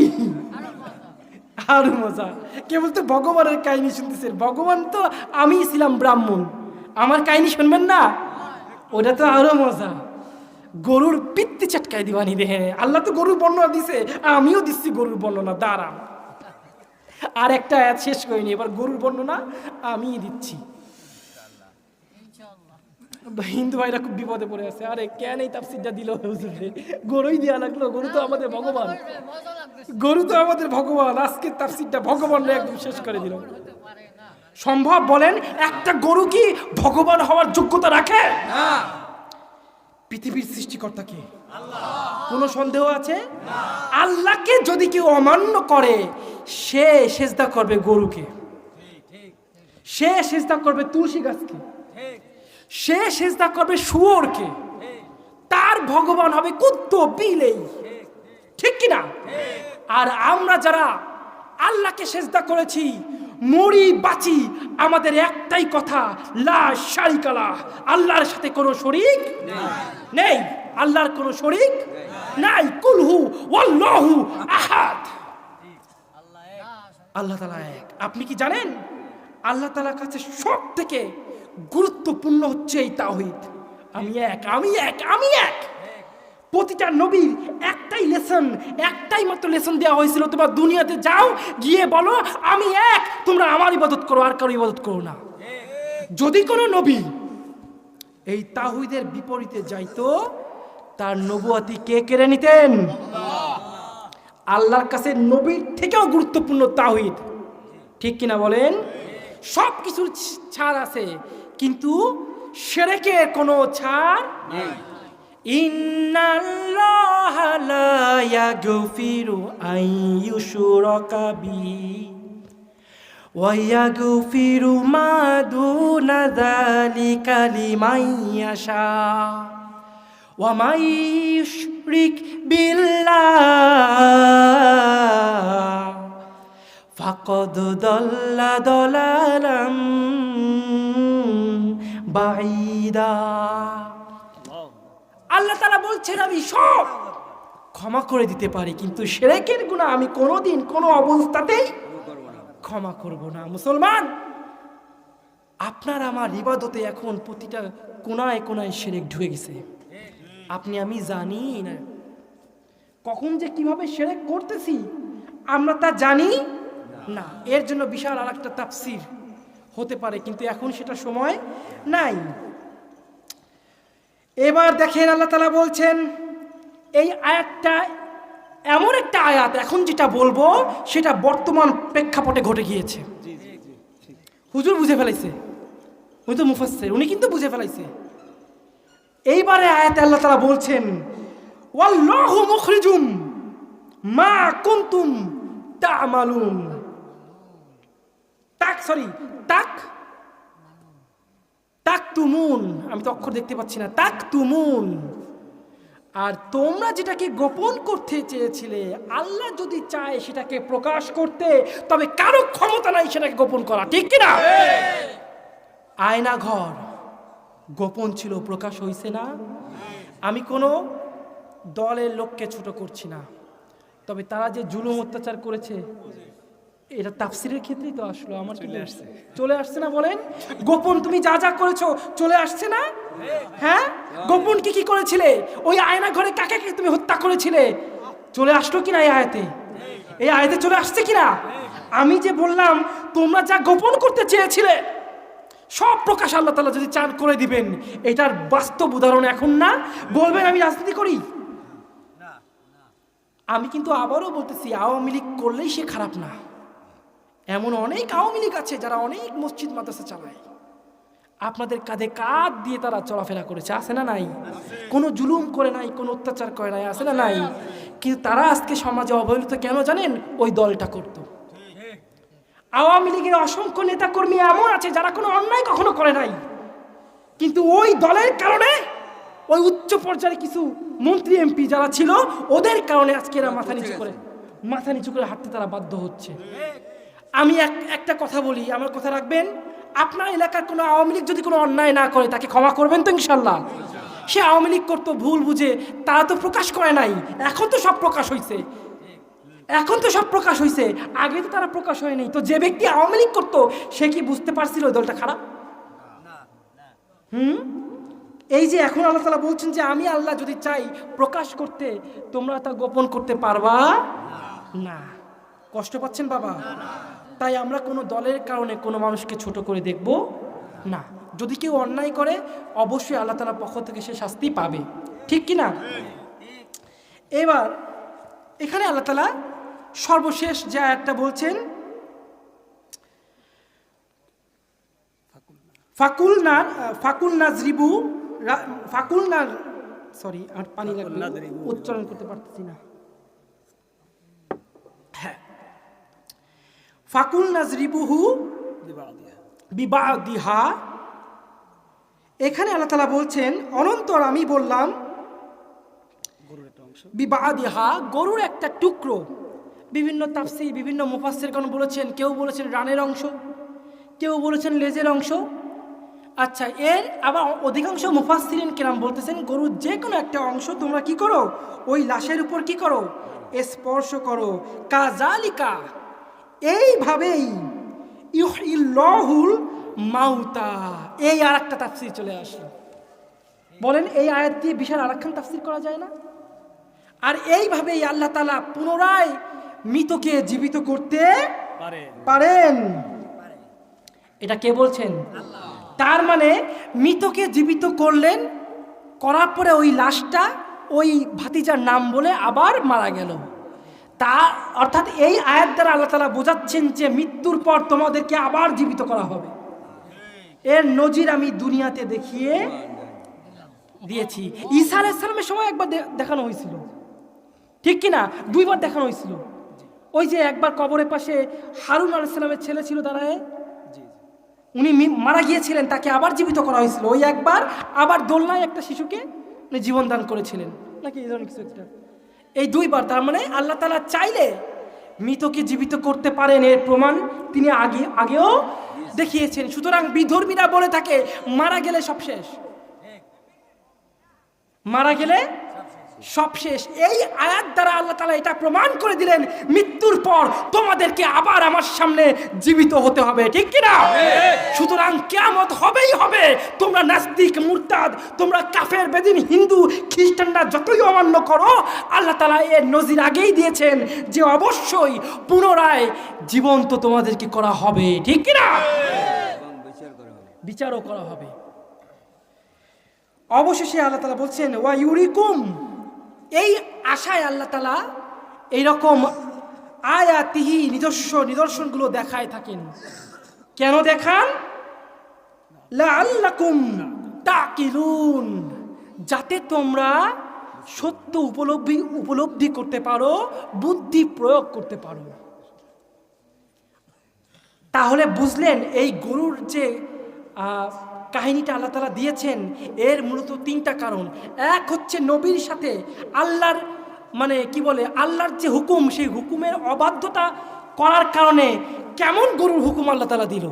আরো মজা। কেবল তো ভগবানের কাহিনী শুনতেছেন, ভগবান তো আমি ছিলাম ব্রাহ্মণ, আমার কাহিনী শুনবেন না? ওটা তো আরো মজা। গরুর পিত্তি চাটকাই দিবানি দেখে। আল্লাহ তো গরুর বর্ণনা দিছে, আমিও দিচ্ছি গরুর বর্ণনা। দাঁড়ান, আর একটা আয়াত শেষ করিনি, এবার গরুর বর্ণনা আমি দিচ্ছি। হিন্দু ভাইরা খুব বিপদে পড়ে আছে। আরে কেন এই তাফসিরটা দিল হুজুরে? গরুই দেওয়া লাগলো। গরু তো আমাদের ভগবান, গরু তো আমাদের ভগবান। আজকে তাফসিরটা ভগবানরা একদম শেষ করে দিল। সম্ভব বলেন? একটা গরু কি ভগবান হওয়ার যোগ্যতা রাখে? পৃথিবীর সৃষ্টিকর্তা কে? কোনো সন্দেহ আছে? আল্লাহকে যদি কেউ অমান্য করে, সে সেজদা করবে গরুকে, সে সেজদা করবে তুলসী গাছকে, সে সেজদা করবে শুয়োরকে, তার ভগবান হবে কুত্তো বিলেই। ঠিক কিনা? আর আমরা যারা আল্লাহকে সেজদা করেছি, মরি বাঁচি, আমাদের একটাই কথা, লা শারিকা লাহ, আল্লাহর সাথে কোনো শরীক নেই, আল্লাহর কোনো শরীক নাই। কুলহু ওয়াল্লাহু আহাদ, আল্লাহ তাআলা এক। আপনি কি জানেন আল্লাহ তাআলার কাছে সব থেকে গুরুত্বপূর্ণ হচ্ছে এই তাওহীদ, আমি এক, আমি এক, আমি এক। প্রতিটা নবীর একটাই লেসন, একটাই মাত্র লেসন দেওয়া হয়েছিল, তোমরা দুনিয়াতে যাও, গিয়ে বলো আমি এক, তোমরা আমার ইবাদত করো, আর কারো ইবাদত করো না। যদি কোনো নবী এই তাওহীদের বিপরীতে যাইতো, তার নবুয়াতি কে কেড়ে নিতেন? আল্লাহর কাছে নবীর থেকেও গুরুত্বপূর্ণ তাওহীদ। ঠিক কিনা বলেন? সব কিছুর ছাড় আছে, কিন্তু শিরকের কোনো ছাড় নেই। ইন্নাল্লাহা লা ইয়াগফিরু আন ইউশরাকা বিহি ওয়া ইয়াগফিরু মা দুনা যালিকা লিমান ইয়াশা ওয়া মান ইউশরিক বিল্লাহ ফাকাদ দাল্লা দালালাম বাঈদা। আল্লাহ তাআলা বলছেন আমি সব ক্ষমা করে দিতে পারি, কিন্তু শিরকের গুনাহ আমি কোনোদিন কোনো অবস্থাতেই ক্ষমা করব না। মুসলমান, আপনার আমার ইবাদতে এখন প্রতিটা কোনায় কোনায় শিরক ঢুকে গেছে। আপনি আমি জানি না কখন যে কিভাবে শিরক করতেছি, আমরা তা জানি না। এর জন্য বিশাল আরেকটা তাফসীর হতে পারে, কিন্তু এখন সেটা সময় নাই। এবার দেখেন আল্লাহ তাআলা বলছেন, এই আয়াতটা এমন একটা আয়াত, এখন যেটা বলবো সেটা বর্তমান প্রেক্ষাপটে ঘটে গিয়েছে। হুজুর বুঝে ফেলাইছে, উনি তো মুফাসসির, উনি কিন্তু বুঝে ফেলাইছে। এইবারে আয়াতে আল্লাহ তাআলা বলছেন, ওয়াল্লাহু মুখরিজুম মা কুনতুম তা'মালুন। তাকতুমুন, আমি তো অক্ষর দেখতে পাচ্ছি না, তাকতুমুন। আর তোমরা যেটাকে গোপন করতে চেয়েছিলে, আল্লাহ যদি চায় সেটাকে প্রকাশ করতে, তবে কারো ক্ষমতা নাই সেটাকে গোপন করা। ঠিক কিনা? আয়না ঘর গোপন ছিল, প্রকাশ হইছে না। আমি কোনো দলের লোককে ছোট করছি না, তবে তারা যে জুলুম অত্যাচার করেছে, এটা তাফসিরের ক্ষেত্রেই তো আসলো। আমার চলে আসছে না? বলেন, গোপন তুমি যা যা করেছো চলে আসছে না? হ্যাঁ, গোপন কি কি করেছিলে? ওই আয়না ঘরে কাকে কে তুমি হত্যা করেছিলে? চলে আসলো কিনা এই আয়াতে? এই আয়াতে চলে আসছে কিনা? আমি যে বললাম তোমরা যা গোপন করতে চেয়েছিলে সব প্রকাশ আল্লাহ তাআলা যদি চান করে দিবেন, এটার বাস্তব উদাহরণ এখন না। বলবেন আমি রাজনীতি করি। আমি কিন্তু আবারও বলতেছি, আওয়ামী লীগ করলেই সে খারাপ না। এমন অনেক আওয়ামী লীগ আছে যারা অনেক মসজিদ মাদ্রাসা চালায়, আপনাদের কাঁধে কাঁধ দিয়ে তারা চলাফেরা করেছে, আছে না নাই? কোনো জুলুম করে নাই, কোনো অত্যাচার করে নাই, আছে না নাই? কিন্তু তারা আজকে সমাজে অবহেলিত কেন জানেন? ওই দলটা করত। আওয়ামী লীগের অসংখ্য নেতাকর্মী এমন আছে যারা কোনো অন্যায় কখনো করে নাই, কিন্তু ওই দলের কারণে, ওই উচ্চ পর্যায়ে কিছু মন্ত্রী এমপি যারা ছিল, ওদের কারণে আজকে এরা মাথা নিচু করে হাঁটতে তারা বাধ্য হচ্ছে। আমি একটা কথা বলি, আমার কথা রাখবেন। আপনার এলাকার কোনো আওয়ামী লীগ যদি কোনো অন্যায় না করে, তাকে ক্ষমা করবেন তো ইনশাল্লাহ? সে আওয়ামী লীগ করতো ভুল বুঝে, তারা তো প্রকাশ করে নাই, এখন তো সব প্রকাশ হয়েছে। এখন তো সব প্রকাশ হয়েছে, আগে তো তারা প্রকাশ হয়নি। তো যে ব্যক্তি আওয়ামী লীগ করতো, সে কি বুঝতে পারছিল ওই দলটা খারাপ? এই যে এখন আল্লাহ তাআলা বলছেন যে আমি আল্লাহ যদি চাই প্রকাশ করতে, তোমরা তা গোপন করতে পারবা না। কষ্ট পাচ্ছেন বাবা? তাই আমরা কোনো দলের কারণে কোনো মানুষকে ছোট করে দেখব না। যদি কেউ অন্যায় করে অবশ্যই আল্লাহ তাআলার পক্ষ থেকে সে শাস্তি পাবে, ঠিক কি না? এবার এখানে আল্লাহ তাআলা সর্বশেষ যে আয়াতটা বলছেন, সরি আর পানি লাগবে, উচ্চারণ করতে পারতেছি না। হ্যাঁ, ফাকুল নাজরিবুহু বিবাদিহা। এখানে আল্লাহ তাআলা বলছেন অনন্তর আমি বললাম বিবাদিহা, গরুর একটা টুকরো। বিভিন্ন তাফসীর বিভিন্ন মুফাসসিরগণ বলেছেন, কেউ বলেছেন রানের অংশ, কেউ বলেছেন লেজের অংশ। আচ্ছা, এর আবার অধিকাংশ মুফাসসিরিন কেরাম বলতেছেন গরুর যে কোনো একটা অংশ তোমরা কি করো, ওই লাশের উপর কি করো, স্পর্শ করো। কাজালিকা, এইভাবেই ইউহিল্লাহুল মাউতা। এই আর একটা তাফসীর চলে আসলো। বলেন এই আয়াত দিয়ে বিশাল আরেকখান তাফসীর করা যায় না? আর এইভাবেই আল্লাহ তাআলা পুনরায় মৃতকে জীবিত করতে পারেন। এটা কে বলছেন? তার মানে মৃতকে জীবিত করলেন, করার পরে ওই লাশটা ওই ভাতিজার নাম বলে আবার মারা গেল। তা অর্থাৎ এই আয়াত দ্বারা আল্লাহ তাআলা বোঝাচ্ছেন যে মৃত্যুর পর তোমাদেরকে আবার জীবিত করা হবে। এর নজির আমি দুনিয়াতে দেখিয়ে দিয়েছি। ঈসা আলাইহিস সালামের সময় একবার দেখানো হয়েছিল, ঠিক কিনা? দুইবার দেখানো হয়েছিল। ওই যে একবার কবরের পাশে হারুন আলাইহিস সালামের ছেলে ছিল দাঁড়ায়, উনি মারা গিয়েছিলেন, তাকে আবার জীবিত করা হয়েছিল ওই একবার। আবার দোলনায় একটা শিশুকে উনি জীবন দান করেছিলেন, নাকি এই ধরনের কিছু একটা। এই দুইবার। তার মানে আল্লাহ তাআলা চাইলে মৃতকে জীবিত করতে পারেন, এর প্রমাণ তিনি আগেও দেখিয়েছেন। সুতরাং বিধর্মীরা বলে থাকে মারা গেলে সব শেষ, মারা গেলে সব শেষ। এই আয়াত দ্বারা আল্লাহ তাআলা এটা প্রমাণ করে দিলেন মৃত্যুর পর তোমাদেরকে আবার আমার সামনে জীবিত হতে হবে, ঠিক কি না? সুতরাং কিয়ামত হবেই হবে। তোমরা নাস্তিক, মুরতাদ, তোমরা কাফের, বেদিন, হিন্দু, খ্রিস্টানরা যতই অমান্য করো, আল্লাহ তাআলা এর নজির আগেই দিয়েছেন যে অবশ্যই পুনরায় জীবন্ত তোমাদেরকে করা হবে, ঠিক কি না? বিচারও করা হবে। অবশেষে আল্লাহ তাআলা বলছেন ওয়া ইউরিকুম, এই আশায় আল্লাহ তাআলা এইরকম আয়াতিহি নিদর্শনগুলো দেখায় থাকেন। কেন দেখান? লাআল্লাকুম তাকিলুন, যাতে তোমরা সত্য উপলব্ধি করতে পারো, বুদ্ধি প্রয়োগ করতে পারো। তাহলে বুঝলেন এই গরুর যে কাহিনীটা আল্লাহ তাআলা দিয়েছেন, এর মূলত তিনটা কারণ। এক হচ্ছে নবীর সাথে আল্লাহর মানে কি বলে আল্লাহর যে হুকুম, সেই হুকুমের অবাধ্যতা করার কারণে কেমন গরুর হুকুম আল্লাহ তাআলা দিল,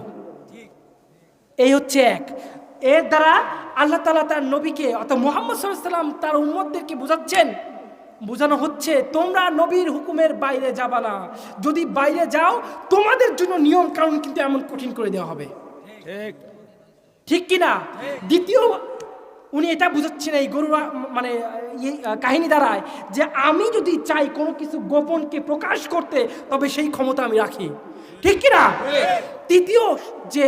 এই হচ্ছে এক। এর দ্বারা আল্লাহ তাআলা তার নবীকে অর্থাৎ মুহাম্মদ সাল্লাল্লাহু আলাইহি ওয়াসাল্লাম তার উম্মতদেরকে বোঝানো হচ্ছে তোমরা নবীর হুকুমের বাইরে যাবা না। যদি বাইরে যাও তোমাদের জন্য নিয়ম কানুন কিন্তু এমন কঠিন করে দেওয়া হবে, ঠিক কিনা? দ্বিতীয় উনি এটা বুঝাচ্ছেন এই গরু মানে কাহিনী দ্বারায় যে আমি যদি চাই কোনো কিছু গোপনকে প্রকাশ করতে, তবে সেই ক্ষমতা আমি রাখি, ঠিক কিনা? তৃতীয় যে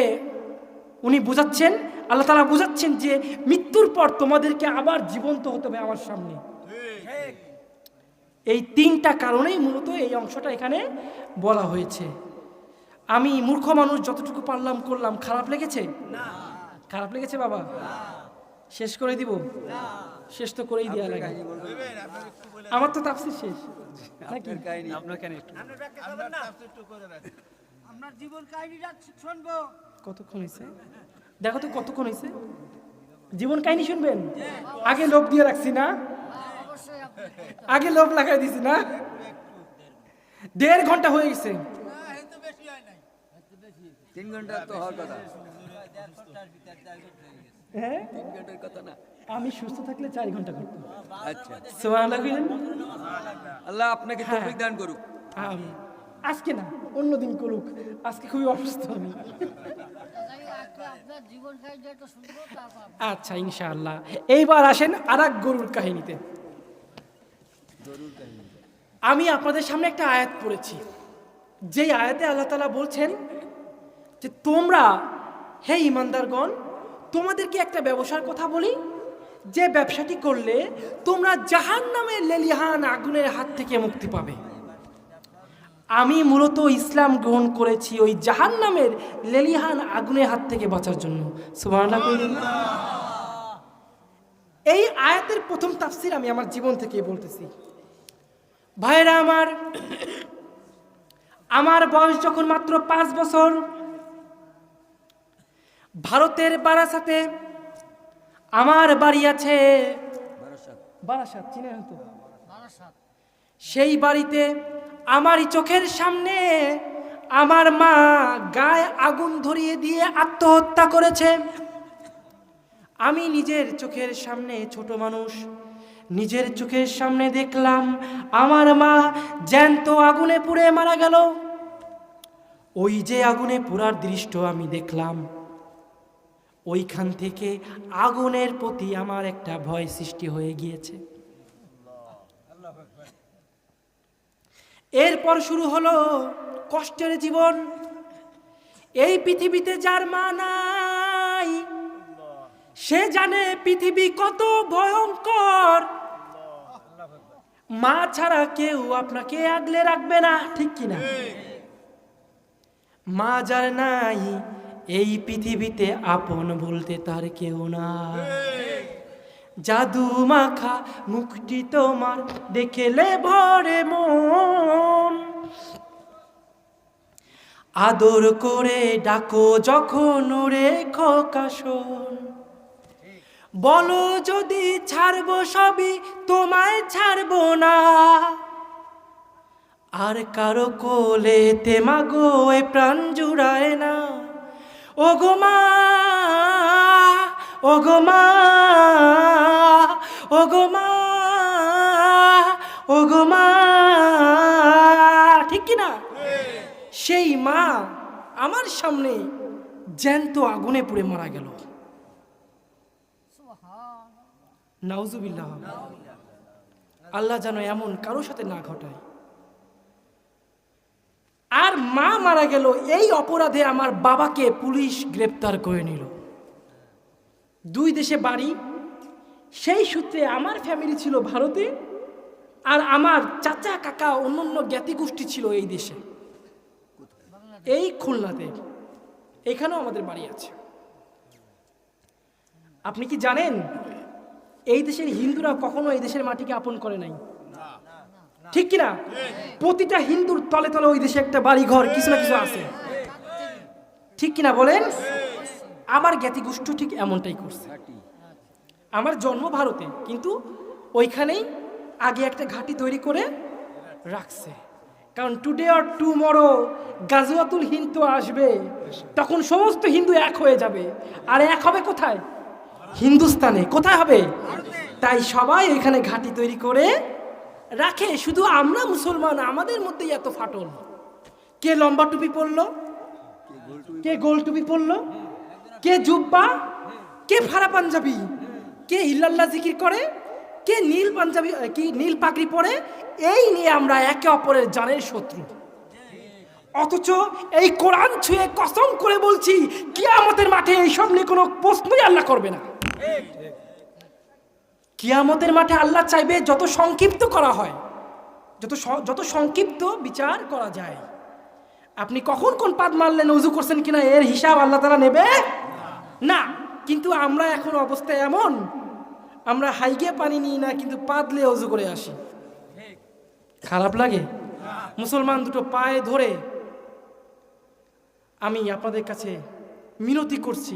উনি বুঝাচ্ছেন, আল্লাহ তাআলা বুঝাচ্ছেন যে মৃত্যুর পর তোমাদেরকে আবার জীবন্ত হতে হবে আমার সামনে। এই তিনটা কারণেই মূলত এই অংশটা এখানে বলা হয়েছে। আমি মূর্খ মানুষ, যতটুকু পারলাম করলাম। খারাপ লেগেছে? খারাপ লেগেছে বাবা? শেষ করে দিব? শেষ তো করেই দেওয়া লাগে। আমার তো তাফসীর শেষ নাকি? কতক্ষণ হয়েছে দেখো তো, কতক্ষণ হয়েছে? জীবন কাহিনী শুনবেন? আগে লোভ দিয়ে রাখছি না, আগে লোভ লাগাই দিছি না। 1.5 ঘন্টা হয়ে গেছে। 3 ঘন্টা তো হওয়ার কথা। হ্যাঁ, 3 ঘন্টার কথা না। আমি সুস্থ থাকলে 4 ঘন্টা করতাম। আচ্ছা, সুবহানাল্লাহ কইলেন? আল্লাহ আপনাকে তৌফিক দান করুক। আমিন। আজকে না, অন্যদিন করুক। আজকে খুবই অসুস্থ আমি। আচ্ছা, ইনশাআল্লাহ। এইবার আসেন আরেক গরুর কাহিনীতে। আমি আপনাদের সামনে একটা আয়াত পড়েছি, যেই আয়াতে আল্লাহ তাআলা বলছেন যে তোমরা হে ঈমানদারগণ, তোমাদেরকে একটা ব্যবসার কথা বলি, যে ব্যবসাটি করলে তোমরা জাহান্নামের লেলিহান আগুনের হাত থেকে মুক্তি পাবে। আমি মূলত ইসলাম গ্রহণ করেছি ওই জাহান্নামের লেলিহান আগুনের হাত থেকে বাঁচার জন্য। সুবহানাল্লাহ কইলেন না? এই আয়াতের প্রথম তাফসীর আমি আমার জীবন থেকে বলতেছি। ভাইরা আমার বয়স যখন মাত্র 5 বছর, ভারতের বারাসাতে আমার বাড়ি আছে। বারাসাত চিনেন তো? সেই বাড়িতে আমারই চোখের সামনে আমার মা গায়ে আগুন ধরিয়ে দিয়ে আত্মহত্যা করেছে। আমি নিজের চোখের সামনে, ছোট মানুষ, নিজের চোখের সামনে দেখলাম আমার মা জ্যান্ত আগুনে পুড়ে মারা গেল। ওই যে আগুনে পোড়ার দৃশ্য আমি দেখলাম, ওইখান থেকে আগুনের প্রতি আমার একটা ভয় সৃষ্টি হয়ে গিয়েছে। এরপর শুরু হলো কষ্টের জীবন। এই পৃথিবীতে যার মা নাই সে জানে পৃথিবী কত ভয়ঙ্কর। মা ছাড়া কেউ আপনাকে আগলে রাখবে না, ঠিক কিনা? মা যার নাই এই পৃথিবীতে আপন বলতে তার কেউ না। জাদু মাখা মুখটি তোমার দেখলে ভরে মন, আদর করে ডাকো যখন ওরে খোকা শোন। বলো যদি ছাড়বো সবই তোমায় ছাড়বো না, আর কারো কোলেতে মাগো এ প্রাণ জুড়ায় না। ও গো মা, ও গো মা, ও গো মা, ও গো মা, ঠিক কিনা? সেই মা আমার সামনে জ্যান্ত আগুনে পুড়ে মারা গেল। নাউজুবিল্লাহ। আল্লাহ যেন এমন কারোর সাথে না ঘটায়। আর মা মারা গেল, এই অপরাধে আমার বাবাকে পুলিশ গ্রেপ্তার করে নিল। 2 দেশে বাড়ি, সেই সূত্রে আমার ফ্যামিলি ছিল ভারতে, আর আমার চাচা কাকা অন্যান্য জ্ঞাতি গোষ্ঠী ছিল এই দেশে, এই খুলনাতে। এখানেও আমাদের বাড়ি আছে। আপনি কি জানেন এই দেশের হিন্দুরা কখনো এই দেশের মাটিকে আপন করে নাই, ঠিক কিনা? প্রতিটা হিন্দুর তলে তলে ওই দেশে একটা বাড়ি ঘর কিছু না কিছু আছে, ঠিক কিনা বলেন? আমার জ্ঞাতি গোষ্ঠী ঠিক এমনটাই করছে। আমার জন্ম ভারতে, কিন্তু ওইখানেই আগে একটা ঘাঁটি তৈরি করে রাখছে। কারণ টুডে অর টুমরো গাজওয়াতুল হিন্দ তো আসবে, তখন সমস্ত হিন্দু এক হয়ে যাবে। আর এক হবে কোথায়? হিন্দুস্তানে। কোথায় হবে? তাই সবাই এখানে ঘাঁটি তৈরি করে রাখে। শুধু আমরা মুসলমান, আমাদের মধ্যেই এত ফাটল। কে লম্বা টুপি পরলো, কে গোল টুপি পরলো, কে জুব্বা, কে ফাড়া পাঞ্জাবি, কে ইল্লাল্লাহ জিকির করে, কে নীল পাঞ্জাবি কি নীল পাগড়ি পরে। এই নিয়ে আমরা একে অপরের জানের শত্রু। অথচ এই কোরআন ছুঁয়ে কসম করে বলছি, কিয়ামতের মাঠে এইসব নিয়ে কোনো প্রশ্নই আল্লাহ করবে না। কিয়ামতের মাঠে আল্লাহ চাইবে যত সংক্ষিপ্ত করা হয়, যত সংক্ষিপ্ত বিচার করা যায়। আপনি কখন কোন পাদ মারলেন, ওযু করছেন কিনা, এর হিসাব আল্লাহ তাআলা নেবে না। কিন্তু আমরা এখন অবস্থায় এমন, আমরা হাইগে পানি নিই না, কিন্তু পাদলে ওযু করে আসি। খারাপ লাগে? মুসলমান দুটো পায়ে ধরে আমি আপনাদের কাছে মিনতি করছি,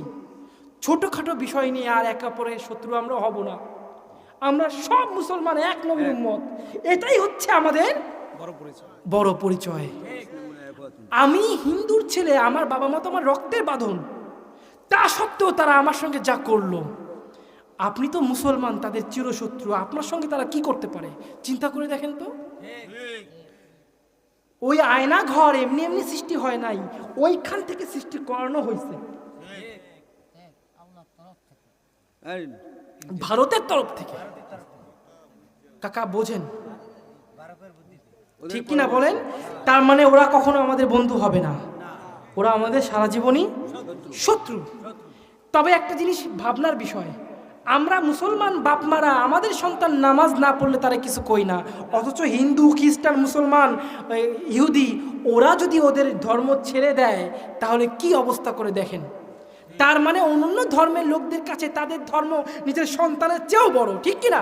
ছোটখাটো বিষয় নিয়ে আর একে অপরের শত্রু আমরা হব না। আমরা সব মুসলমান, এক নবীর উম্মত। এটাই হচ্ছে আমাদের বড় পরিচয়। আমি হিন্দুর ছেলে, আমার বাবা মা তো আমার রক্তের বাঁধন, তা সত্ত্বেও তারা আমার সঙ্গে যা করলো, আপনি তো মুসলমান, তাদের চিরশত্রু, আপনার সঙ্গে তারা কি করতে পারে চিন্তা করে দেখেন তো। ওই আয়না ঘর এমনি এমনি সৃষ্টি হয় নাই, ওইখান থেকে সৃষ্টি করানো হয়েছে ভারতের তরফ থেকে। কাকা বোঝেন, ঠিক কিনা বলেন? তার মানে ওরা কখনো আমাদের বন্ধু হবে না, ওরা আমাদের সারা জীবনই শত্রু। তবে একটা জিনিস ভাবনার বিষয়, আমরা মুসলমান বাপমারা আমাদের সন্তান নামাজ না পড়লে তারা কিছু কই না, অথচ হিন্দু খ্রিস্টান মুসলমান ইহুদি ওরা যদি ওদের ধর্ম ছেড়ে দেয় তাহলে কি অবস্থা করে দেখেন। তার মানে অন্য ধর্মের লোকদের কাছে তাদের ধর্ম নিজের সন্তানের চেয়েও বড়, ঠিক কিনা?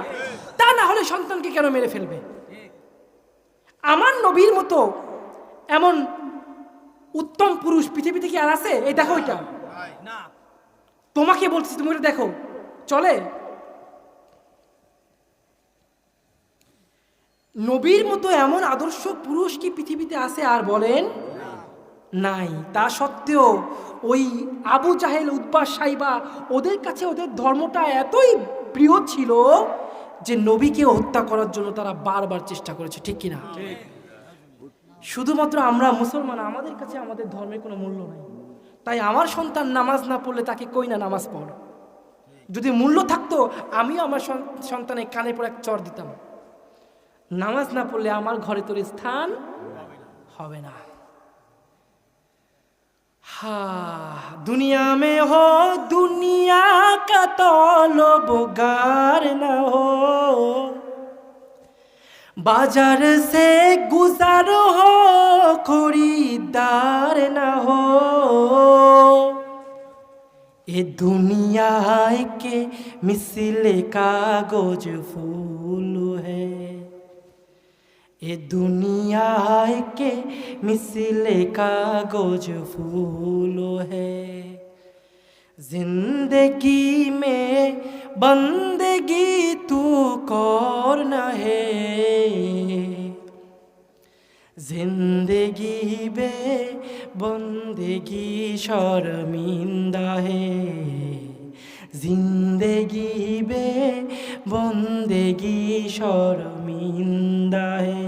তা না হলে সন্তানকে কেন মেরে ফেলবে? আমার নবীর মতো এমন উত্তম পুরুষ পৃথিবীতে কি আর আছে? এই দেখো, ওইটা তোমাকে বলছি, তুমি ওটা দেখো, চলে? নবীর মতো এমন আদর্শ পুরুষ কি পৃথিবীতে আছে আর বলেন? নাই। তা সত্ত্বেও ওই আবু জাহেল, উতবা, সাইবা ওদের কাছে ওদের ধর্মটা এতই প্রিয় ছিল যে নবীকে হত্যা করার জন্য তারা বারবার চেষ্টা করেছে, ঠিক কিনা? শুধুমাত্র আমরা মুসলমান, আমাদের কাছে আমাদের ধর্মের কোনো মূল্য নাই। তাই আমার সন্তান নামাজ না পড়লে তাকে কই না নামাজ পড়। যদি মূল্য থাকতো আমিও আমার সন্তানের কানে পড়ে এক চর দিতাম। নামাজ না পড়লে আমার ঘরে তোর স্থান হবে না। दुनिया में हो दुनिया का तौलबगार न हो, बाजार से गुजर हो खरीदार न हो, ये दुनिया के मिसले कागज फूल है, ये दुनिया के मिसले कागज फूल है, जिंदगी में बंदगी तू कौन है, जिंदगी बे बंदगी शर्मिंदा है, जिंदगी बे बंदगी शर्मिंदा है।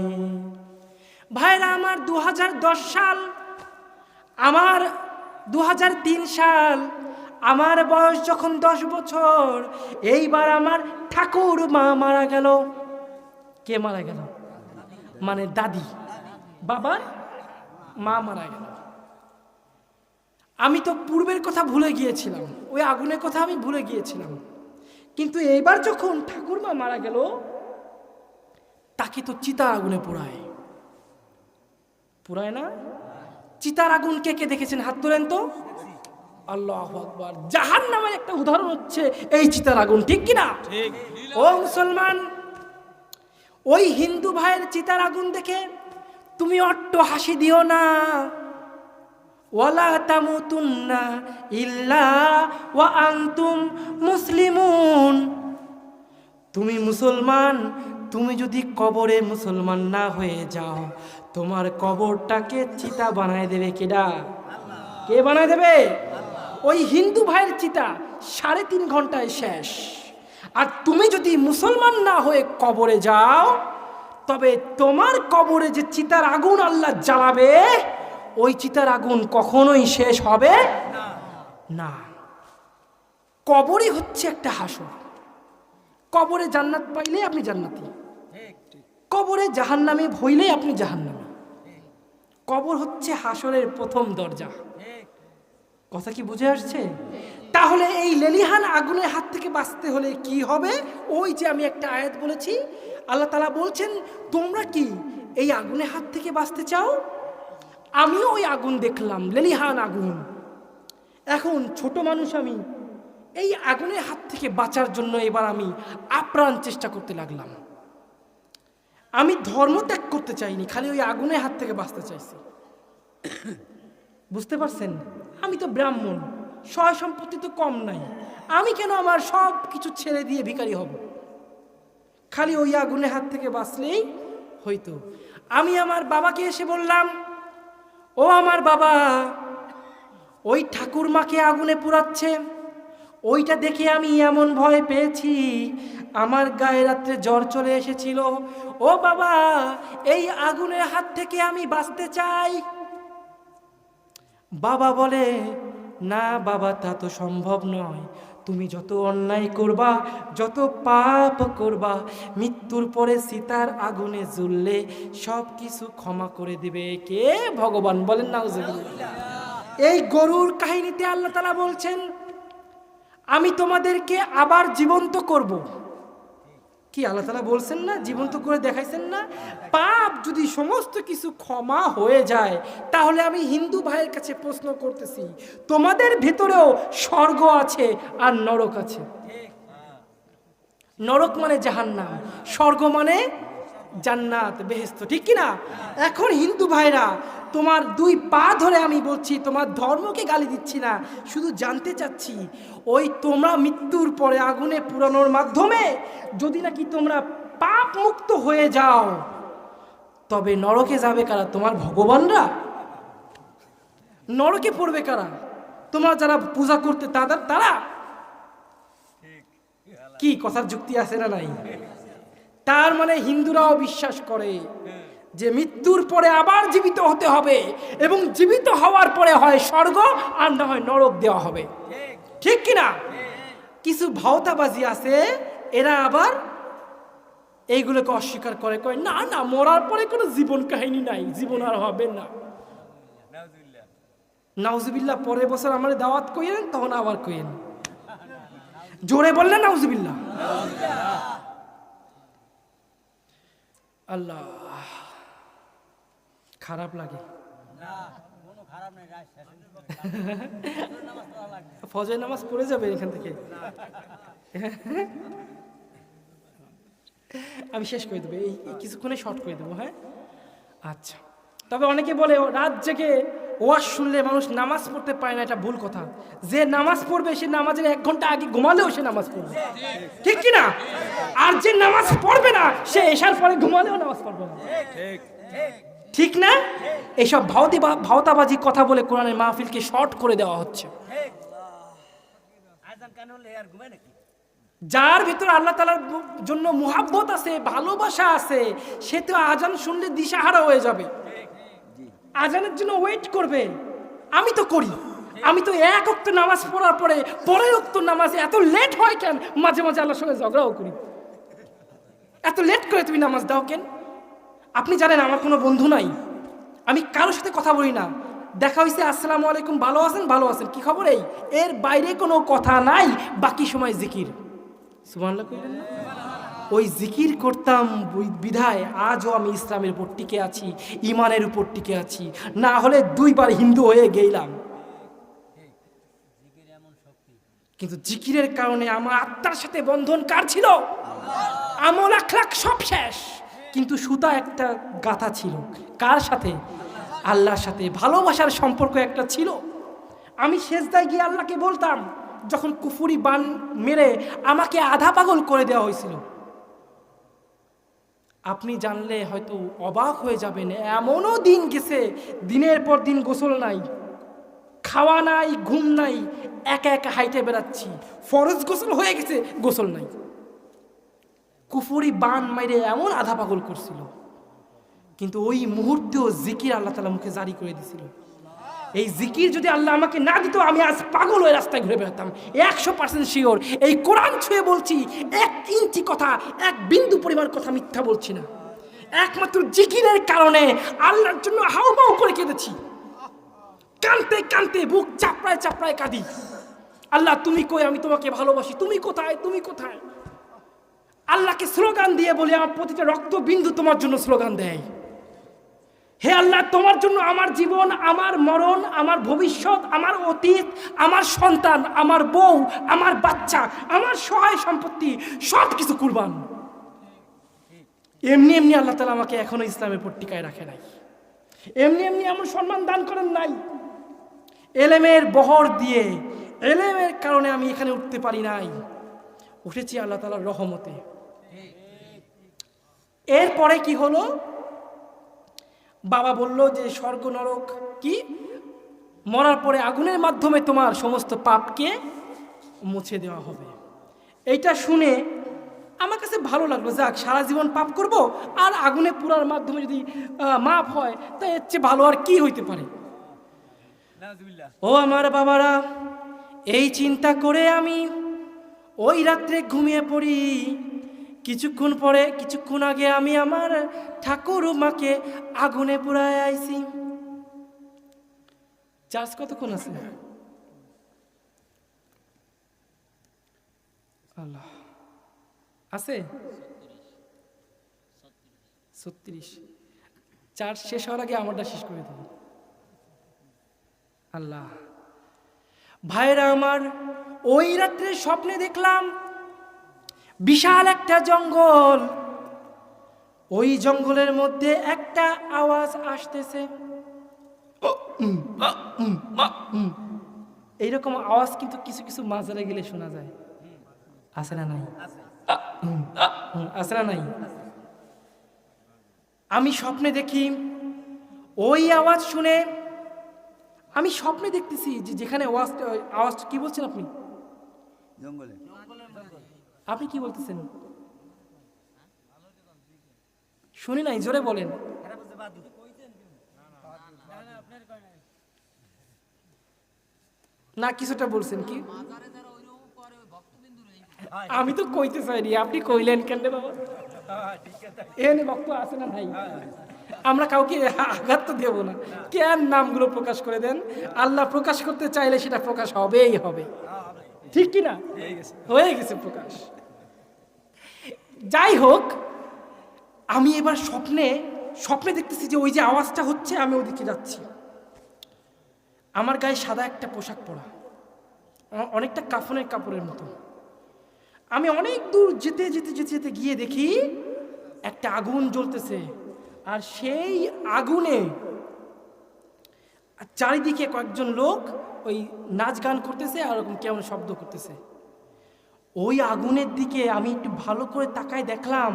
ভাইরা আমার 2010 সাল, আমার 2003 সাল, আমার বয়স যখন 10 বছর, এইবার আমার ঠাকুর মা মারা গেল। কে মারা গেল? মানে দাদি, বাবার মা মারা গেল। আমি তো পূর্বের কথা ভুলে গিয়েছিলাম, ওই আগুনের কথা আমি ভুলে গিয়েছিলাম, কিন্তু এইবার যখন ঠাকুরমা মারা গেল তাকে তো চিতার আগুনে পোড়ায় না? চিতার আগুন কে কে দেখেছেন? হাত তোলেন তো। আল্লাহু আকবার। জাহান্নামের একটা উদাহরণ হচ্ছে এই চিতার আগুন, ঠিক কিনা? ও মুসলমান, ওই হিন্দু ভাইয়ের চিতার আগুন দেখে তুমি অট্ট হাসি দিও না। ওয়ালা তামুতুন্না ইল্লা ওয়া আনতুম মুসলিমুন। তুমি মুসলমান, তুমি যদি কবরে মুসলমান না হয়ে যাও, তোমার কবরটাকে চিতা বানায় দেবে কেডা? কে বানায় দেবে? ওই হিন্দু ভাইয়ের চিতা 3.5 ঘন্টায় শেষ। আর তুমি যদি মুসলমান না হয়ে কবরে যাও, তবে তোমার কবরে যে চিতার আগুন আল্লাহ জ্বালাবে, ওই চিতার আগুন কখনোই শেষ হবে না। কবরই হচ্ছে একটা হাসর। কবরে জান্নাত পাইলে আপনি জান্নাতি, কবরে জাহান্নামে হইলে আপনি জাহান্নামী। কবর হচ্ছে হাসরের প্রথম দরজা। কথা কি বুঝে আসছে? তাহলে এই লেলিহান আগুনের হাত থেকে বাঁচতে হলে কি হবে? ওই যে আমি একটা আয়াত বলেছি, আল্লাহ তাআলা বলছেন তোমরা কি এই আগুনের হাত থেকে বাঁচতে চাও? আমিও ওই আগুন দেখলাম, লেলিহান আগুন। এখন ছোট মানুষ আমি, এই আগুনের হাত থেকে বাঁচার জন্য এবার আমি আপ্রাণ চেষ্টা করতে লাগলাম। আমি ধর্ম ত্যাগ করতে চাইনি, খালি ওই আগুনের হাত থেকে বাঁচতে চাইছি। বুঝতে পারছেন? আমি তো ব্রাহ্মণ, সয় সম্পত্তি তো কম নাই, আমি কেন আমার সব কিছু ছেড়ে দিয়ে ভিখারি হব? খালি ওই আগুনের হাত থেকে বাঁচলেই হইতো। আমি আমার বাবাকে এসে বললাম, ও আমার বাবা, ওই ঠাকুরমাকে আগুনে পোড়াচ্ছে, ওইটা দেখে আমি এমন ভয় পেয়েছি, আমার গায়ে রাত্রে জ্বর চলে এসেছিল। ও বাবা, এই আগুনের হাত থেকে আমি বাঁচতে চাই। বাবা বলে, না বাবা, তা তো সম্ভব নয়। তুমি যত অন্যায় করবা, যত পাপ করবা, মৃত্যুর পরে সীতার আগুনে জ্বললে সব কিছু ক্ষমা করে দিবে কে? ভগবান। বলেন নাউজুবিল্লাহ। এই গরুর কাহিনীতে আল্লাহ তাআলা বলছেন, আমি তোমাদেরকে আবার জীবন্ত করব। কি আল্লাহ তাআলা বলছেন না, জীবন্ত করে দেখাইছেন না? পাপ যদি সমস্ত কিছু ক্ষমা হয়ে যায়, তাহলে আমি হিন্দু ভাইয়ের কাছে প্রশ্ন করতেছি, তোমাদের ভেতরেও স্বর্গ আছে আর নরক আছে। নরক মানে জাহান্নাম, স্বর্গ মানে জান্নাত, বেহেশত, ঠিক কি না? এখন হিন্দু ভাইরা, তোমার দুই পা ধরে আমি বলছি, তোমার ধর্মকে গালি দিচ্ছি না, শুধু জানতে চাচ্ছি, ওই তোমরা মৃত্যুর পরে আগুনে পুরানোর মাধ্যমে যদি নাকি তোমরা পাপ মুক্ত হয়ে যাও, তবে নরকে যাবে কারা? তোমার ভগবানরা? নরকে পড়বে কারা? তোমরা যারা পূজা করতে তারা? কি কথার যুক্তি আছে না নাই? তার মানে হিন্দুরাও বিশ্বাস করে যে মৃত্যুর পরে আবার জীবিত হতে হবে, এবং জীবিত হওয়ার পরে হয় স্বর্গ আর না হয় নরক দেওয়া হবে, ঠিক কিনা? কিছু ভাওতাবাজি আছে, এরা আবার এইগুলোকে অস্বীকার করে, কয় না না, মরার পরে কোনো জীবন কাহিনী নাই, জীবন আর হবে না। নাউজুবিল্লাহ। পরের বছর আমাদের দাওয়াত কইেন, তখন আবার কইেন, জোরে বললেন নাউজুবিল্লাহ। আল্লাহ, খারাপ লাগে। ফজর নামাজ পড়ে যাবে এখান থেকে। আমি শেষ করে দেবো, এই কিছুক্ষণে শর্ট করে দেবো, হ্যাঁ? আচ্ছা, তবে অনেকে বলে রাত জেগে ওয়াজ শুনলে মানুষ নামাজ পড়তে পারে না, এটা ভুল কথা। যে নামাজ পড়বে সে নামাজের 1 ঘন্টা আগে ঘুমালেও সে নামাজ পড়বে, ঠিক কি না? আর যে নামাজ পড়বে না সে এশার পরে ঘুমালেও নামাজ পড়বে না, ঠিক না? এইসব ভাওতাবাজি কথা বলে কোরআনের মাহফিলকে শর্ট করে দেওয়া হচ্ছে। যার ভিতর আল্লাহ তাআলার জন্য মুহাব্বত আছে, ভালোবাসা আছে, সে তো আজান শুনলে দিশাহারা হয়ে যাবে, আজানের জন্য ওয়েট করবে। আমি তো করি, আমি তো 1 ওয়াক্ত নামাজ পড়ার পরে পরের ওয়াক্ত নামাজে এত লেট হয় কেন? মাঝে মাঝে আল্লাহর সঙ্গে ঝগড়াও করি, এত লেট করে তুমি নামাজ দাও কেন? আপনি জানেন আমার কোনো বন্ধু নাই, আমি কারোর সাথে কথা বলি না, দেখা হয়েছে আসসালামু আলাইকুম, ভালো আছেন? ভালো আছেন, কি খবর? এই এর বাইরে কোনো কথা নাই, বাকি সময় জিকির। সুবহানাল্লাহ কইলেন না? ওই জিকির করতাম বিধায় আজও আমি ইসলামের উপর টিকে আছি, ইমানের উপর টিকে আছি, না হলে 2 বার হিন্দু হয়ে গেলাম। কিন্তু জিকিরের কারণে আমার আত্মার সাথে বন্ধন কার ছিল? আমল আখলাক সব শেষ, কিন্তু সুতা একটা গাথা ছিল, কার সাথে? আল্লাহর সাথে। ভালোবাসার সম্পর্ক একটা ছিল। আমি সেজদায় গিয়ে আল্লাহকে বলতাম, যখন কুফুরি বান মেরে আমাকে আধা পাগল করে দেওয়া হয়েছিল। আপনি জানলে হয়তো অবাক হয়ে যাবেন, এমনও দিন গেছে দিনের পর দিন গোসল নাই, খাওয়া নাই, ঘুম নাই, একা একা হাইটে বেড়াচ্ছি, ফরজ গোসল হয়ে গেছে, গোসল নাই। কুফুরি বান মাইরে এমন আধা পাগল করছিল, কিন্তু ওই মুহূর্তেও জিকির আল্লাহ তাআলা মুখে জারি করে দিয়েছিল। এই জিকির যদি আল্লাহ আমাকে না দিত, আমি আজ পাগল হয়ে রাস্তায় ঘুরে বেড়াতাম, 100% শিওর। এই কোরআন ছুঁয়ে বলছি, 1 ইঞ্চি কথা, 1 বিন্দু পরিমাণ কথা মিথ্যা বলছি না। একমাত্র জিকিরের কারণে আল্লাহর জন্য হাউমাউ করে কেঁদেছি, কানতে কানতে বুক চাপড়ায় চাপড়ায় কাঁদি, আল্লাহ তুমি কই, আমি তোমাকে ভালোবাসি, তুমি কোথায়, তুমি কোথায়? আল্লাহকে স্লোগান দিয়ে বলি, আমার প্রতিটা রক্ত বিন্দু তোমার জন্য স্লোগান দেয়, হে আল্লাহ তোমার জন্য আমার জীবন, আমার মরণ, আমার ভবিষ্যৎ, আমার অতীত, আমার সন্তান, আমার বউ, আমার বাচ্চা, আমার সহায় সম্পত্তি সব কিছু কুরবান। এমনি এমনি আল্লাহ তাআলা আমাকে এখনো ইসলামের উপর টিকায় রাখে নাই, এমনি এমনি এমন সম্মান দান করেন নাই। এলেমের বহর দিয়ে, এলেমের কারণে আমি এখানে উঠতে পারি নাই, উঠেছি আল্লাহ তাআলার রহমতে। এরপরে কি হলো? বাবা বলল যে স্বর্গ নরক কি, মরার পরে আগুনের মাধ্যমে তোমার সমস্ত পাপকে মুছে দেওয়া হবে। এইটা শুনে আমার কাছে ভালো লাগলো, যাক সারা জীবন পাপ করব আর আগুনে পুরার মাধ্যমে যদি মাপ হয়, তা এর চেয়ে ভালো আর কি হইতে পারে। ও আমার বাবারা, এই চিন্তা করে আমি ওই রাত্রে ঘুমিয়ে পড়ি। কিছুক্ষণ আগে আমি আমার ঠাকুর মাকে আগুনে পুড়ায় আইছি। চার্জ কতক্ষণ আছে? আছে 36। চার্জ শেষ হওয়ার আগে আমারটা শেষ করে দেব। আল্লাহ, ভাইরা আমার, ওই রাত্রে স্বপ্নে দেখলাম বিশাল একটা জঙ্গল, ওই জঙ্গলের মধ্যে একটা আওয়াজ আসতেছে, এইরকম আওয়াজ কিন্তু কিছু কিছু মাজারে গেলে শোনা যায়। আছে না নাই? আছে না নাই? আমি স্বপ্নে দেখি, ওই আওয়াজ শুনে আমি স্বপ্নে দেখতেছি যে যেখানে আওয়াজ কি বলছেন আপনি? জঙ্গলে। আপনি কি বলতেছেন? শুনি নাই, জোরে বলেন। না কিছুটা বলছেন কি? আমি তো কইতে চাইনি, আপনি কইলেন কেন বাবা? এনে বক্ত আছে না ভাই? আমরা কাউকে আঘাত তো দেব না, কেন নামগুলো প্রকাশ করে দেন? আল্লাহ প্রকাশ করতে চাইলে সেটা প্রকাশ হবেই হবে, ঠিক কি না? হয়ে গেছে প্রকাশ। যাই হোক, আমি এবার স্বপ্নে দেখতেছি যে ওই যে আওয়াজটা হচ্ছে, আমি ওদিকে যাচ্ছি। আমার গায়ে সাদা একটা পোশাক পরা, অনেকটা কাফনের কাপড়ের মতো। আমি অনেক দূর যেতে যেতে যেতে যেতে গিয়ে দেখি একটা আগুন জ্বলতেছে, আর সেই আগুনে চারিদিকে কয়েকজন লোক ওই নাচ গান করতেছে আর ওরকম কেমন শব্দ করতেছে। ওই আগুনের দিকে আমি একটু ভালো করে তাকায় দেখলাম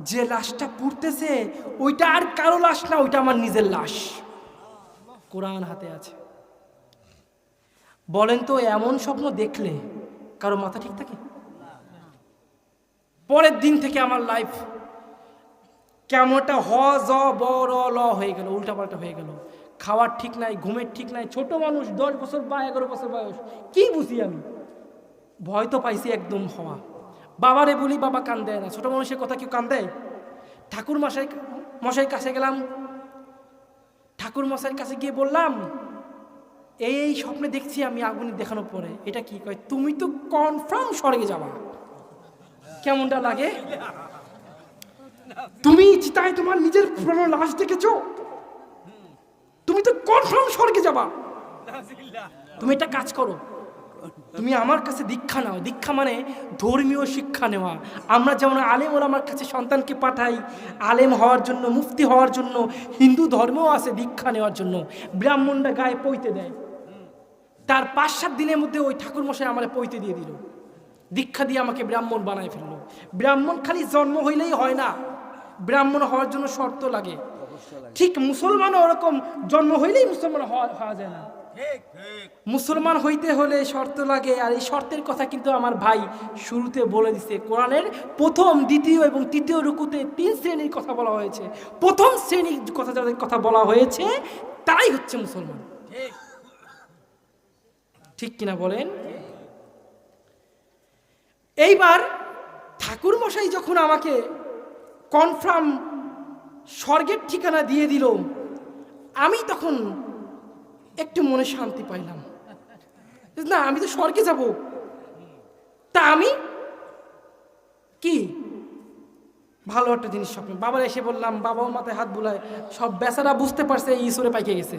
যে লাশটা পুড়তেছে ওইটা আর কারো লাশ না, ওইটা আমার নিজের লাশ। কোরআন হাতে আছে। বলেন তো, এমন স্বপ্ন দেখলে কারো মাথা ঠিক থাকে? পরের দিন থেকে আমার লাইফ কেমনটা ল হয়ে গেল, উল্টাপাল্টা হয়ে গেল। খাওয়ার ঠিক নাই, ঘুমের ঠিক নাই। ছোট মানুষ, 10 বছর বা 11 বছর বয়স, কি বুঝি আমি? ভয় তো পাইছি একদম হওয়া। বাবারে বলি, বাবা কান দেয় না। ছোট মানুষের কথা কেউ কান দেয়? ঠাকুর মশাইয়ের কাছে গেলাম, ঠাকুর মশাইয়ের কাছে গিয়ে বললাম, এই স্বপ্নে দেখছি আমি আগুনে দেখানোর পরে। এটা কি কয়? তুমি তো কনফার্ম স্বর্গে যাবা। কেমনটা লাগে? তুমি চিতায় তোমার নিজের পুরনো লাশ দেখেছো, তুমি তো কনফার্ম স্বর্গে যাবা। তুমি একটা কাজ করো, তুমি আমার কাছে দীক্ষা নাও। দীক্ষা মানে ধর্মীয় শিক্ষা নেওয়া। আমরা যেমন আলেম ওলামার কাছে সন্তানকে পাঠাই আলেম হওয়ার জন্য, মুফতি হওয়ার জন্য, হিন্দু ধর্মও আছে দীক্ষা নেওয়ার জন্য। ব্রাহ্মণরা গায়ে পৈতে দেয়, তার 5-7 দিনের মধ্যে ওই ঠাকুরমশাই আমার পৈতে দিয়ে দিল, দীক্ষা দিয়ে আমাকে ব্রাহ্মণ বানায় ফেললো। ব্রাহ্মণ খালি জন্ম হইলেই হয় না, ব্রাহ্মণ হওয়ার জন্য শর্ত লাগে। ঠিক মুসলমানও ওরকম জন্ম হইলেই মুসলমান হওয়া যায় না, মুসলমান হইতে হলে শর্ত লাগে। আর এই শর্তের কথা কিন্তু আমার ভাই শুরুতে বলে দিছে। কোরআনের প্রথম, দ্বিতীয় এবং তৃতীয় রুকুতে 3 শ্রেণীর কথা বলা হয়েছে। প্রথম শ্রেণীর কথা যাদের কথা বলা হয়েছে তারাই হচ্ছে মুসলমান, ঠিক কিনা বলেন? এইবার ঠাকুর মশাই যখন আমাকে কনফার্ম স্বর্গের ঠিকানা দিয়ে দিল, আমি তখন একটু মনে শান্তি পাইলাম। না, আমি তো স্বর্গে যাব, তা আমি কি ভালো একটা জিনিস স্বপ্ন। বাবার এসে বললাম, বাবাও মাথায় হাত বুলায়, সব বেচারা বুঝতে পারছে এই ঈশ্বরে পাইকে গেছে।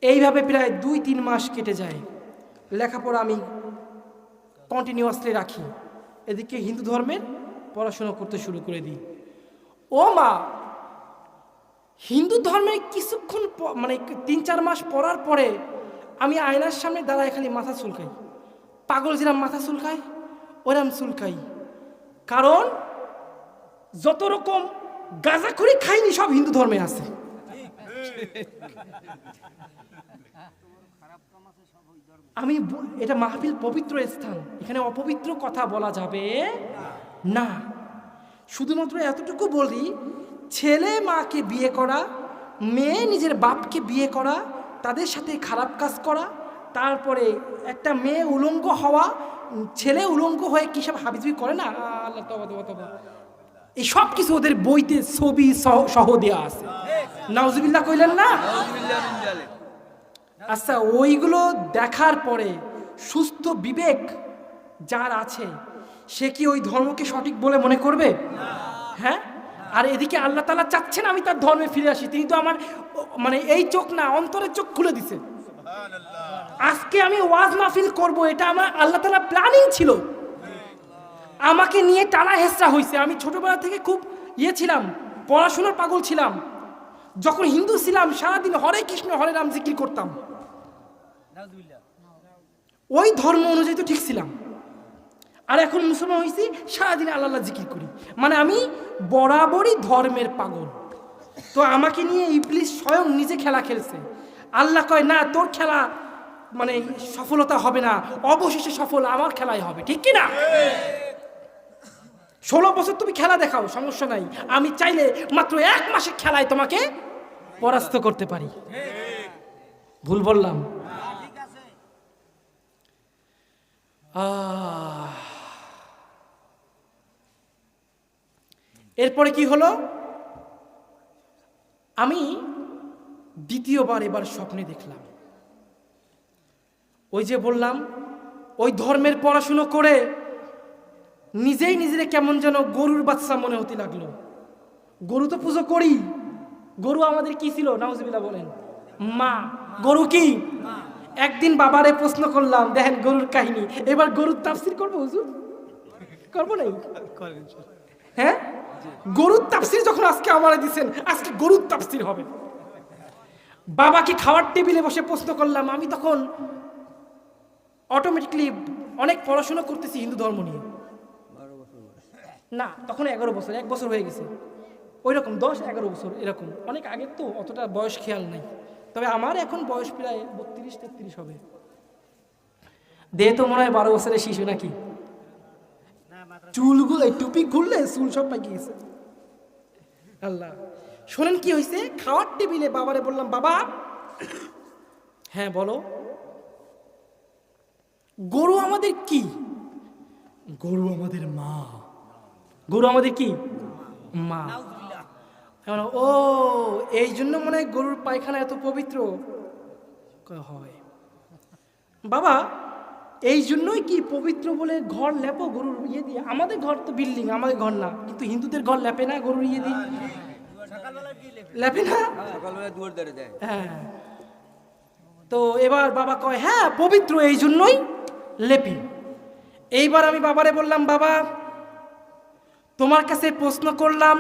এইভাবে প্রায় 2-3 মাস কেটে যায়। লেখাপড়া আমি কন্টিনিউয়াসলি রাখি, এদিকে হিন্দু ধর্মের পড়াশোনা করতে শুরু করে দিই। ও মা, হিন্দু ধর্মের কিছুক্ষণ মানে 3-4 মাস পড়ার পরে আমি আয়নার সামনে দাঁড়ায় খালি মাথা চুলকাই। পাগল যেরাম মাথা চুলকায় ওরাম চুলকাই। কারণ যত রকম গাঁজাখুরি খাইনি সব হিন্দু ধর্মে আছে। আমি এটা মাহফিল পবিত্র স্থান, এখানে অপবিত্র কথা বলা যাবে না। শুধুমাত্র এতটুকু বলি, ছেলে মাকে বিয়ে করা, মেয়ে নিজের বাপকে বিয়ে করা, তাদের সাথে খারাপ কাজ করা, তারপরে একটা মেয়ে উলঙ্গ হওয়া, ছেলে উলঙ্গ হয়ে কি সব হাবিজাবি করে না, আল্লাহ তওবা তওবা তওবা, এই সব কিছু ওদের বইতে ছবি সহ দেওয়া আছে। নাউজুবিল্লাহ কইলেন না? আচ্ছা, ওইগুলো দেখার পরে সুস্থ বিবেক যার আছে সে কি ওই ধর্মকে সঠিক বলে মনে করবে? হ্যাঁ। আর এদিকে আল্লাহ তাআলা চাচ্ছেন আমি তার ধর্মে ফিরে আসি। তিনি তো আমার মানে এই চোখ না, অন্তরের চোখ খুলে দিছে। আজকে আমি ওয়াজ মাহফিল করব, এটা আমার আল্লাহ তাআলা প্ল্যানিং ছিল। আমাকে নিয়ে টানা হেসরা হয়েছে। আমি ছোটবেলা থেকে খুব ছিলাম, পড়াশোনার পাগল ছিলাম। যখন হিন্দু ছিলাম সারাদিন হরে কৃষ্ণ হরে রাম জিকির করতাম। ওই ধর্ম অনুযায়ী তো ঠিক ছিলাম। আর এখন মুসলমান হয়েছি, সারাদিন আল্লাহ আল্লাহ জিকির করি। মানে আমি বরাবরই ধর্মের পাগল। তো আমাকে নিয়ে ইবলিস স্বয়ং নিজে খেলা খেলছে। আল্লাহ কয় না, তোর খেলা মানে সফলতা হবে না, অবশেষে সফল আমার খেলাই হবে। ঠিক কি না? 16 বছর তুমি খেলা দেখাও, সমস্যা নাই। আমি চাইলে মাত্র 1 মাসের খেলায় তোমাকে পরাস্ত করতে পারি। ভুল বললাম? এরপরে কি হলো? আমি দ্বিতীয়বার এবার স্বপ্নে দেখলাম, ওই যে বললাম ওই ধর্মের পড়াশুনো করে নিজেই নিজের কেমন যেন গরুর বাচ্চা মনে হতে লাগলো। গরু তো পুজো করি, গরু আমাদের কি ছিল? নাউজুবিল্লাহ বলেন, মা। গরু কি? একদিন বাবারে প্রশ্ন করলাম, দেখেন গরুর কাহিনী, এবার গরুর তাফসীর করবো হুজুর? করবো নাই? হ্যাঁ, গরুর তাফসীর যখন আজকে আমারে দিছেন, আজকে গরুর তাফসীর হবে। বাবাকে খাওয়ার টেবিলে বসে প্রশ্ন করলাম। আমি তখন অটোমেটিকলি অনেক পড়াশোনা করতেছি হিন্দু ধর্ম নিয়ে। না, তখন 11 বছর, 1 বছর হয়ে গেছে, ওই রকম 10-11 বছর এরকম, অনেক আগের তো, অতটা বয়স খেয়াল নাই। তবে আমার এখন বয়স প্রায় 32-33 হবে। দেহ তো মনে হয় 12 বছরের শিশু নাকি? চুলগুলো টুপি খুললে চুল সব পাই গিয়েছে। আল্লাহ, শোনেন কি হয়েছে? খাওয়ার টেবিলে বাবারে বললাম, বাবা। হ্যাঁ বলো। গরু আমাদের কি? গরু আমাদের মা। গরু আমাদের কি? মা। ও, এই জন্য মনে হয় গরুর পায়খানা এত পবিত্র হয়। বাবা, এই জন্যই কি পবিত্র বলে ঘর লেপো গরুর ইয়ে দিয়ে? আমাদের ঘর তো বিল্ডিং, আমাদের ঘর না, কিন্তু হিন্দুদের ঘর লেপে না গরুর ইয়ে দিয়ে? লেপে না? হ্যাঁ। তো এবার বাবা কয়, হ্যাঁ পবিত্র, এই জন্যই লেপি। এইবার আমি বাবারে বললাম, বাবা তোমার কাছে প্রশ্ন করলাম,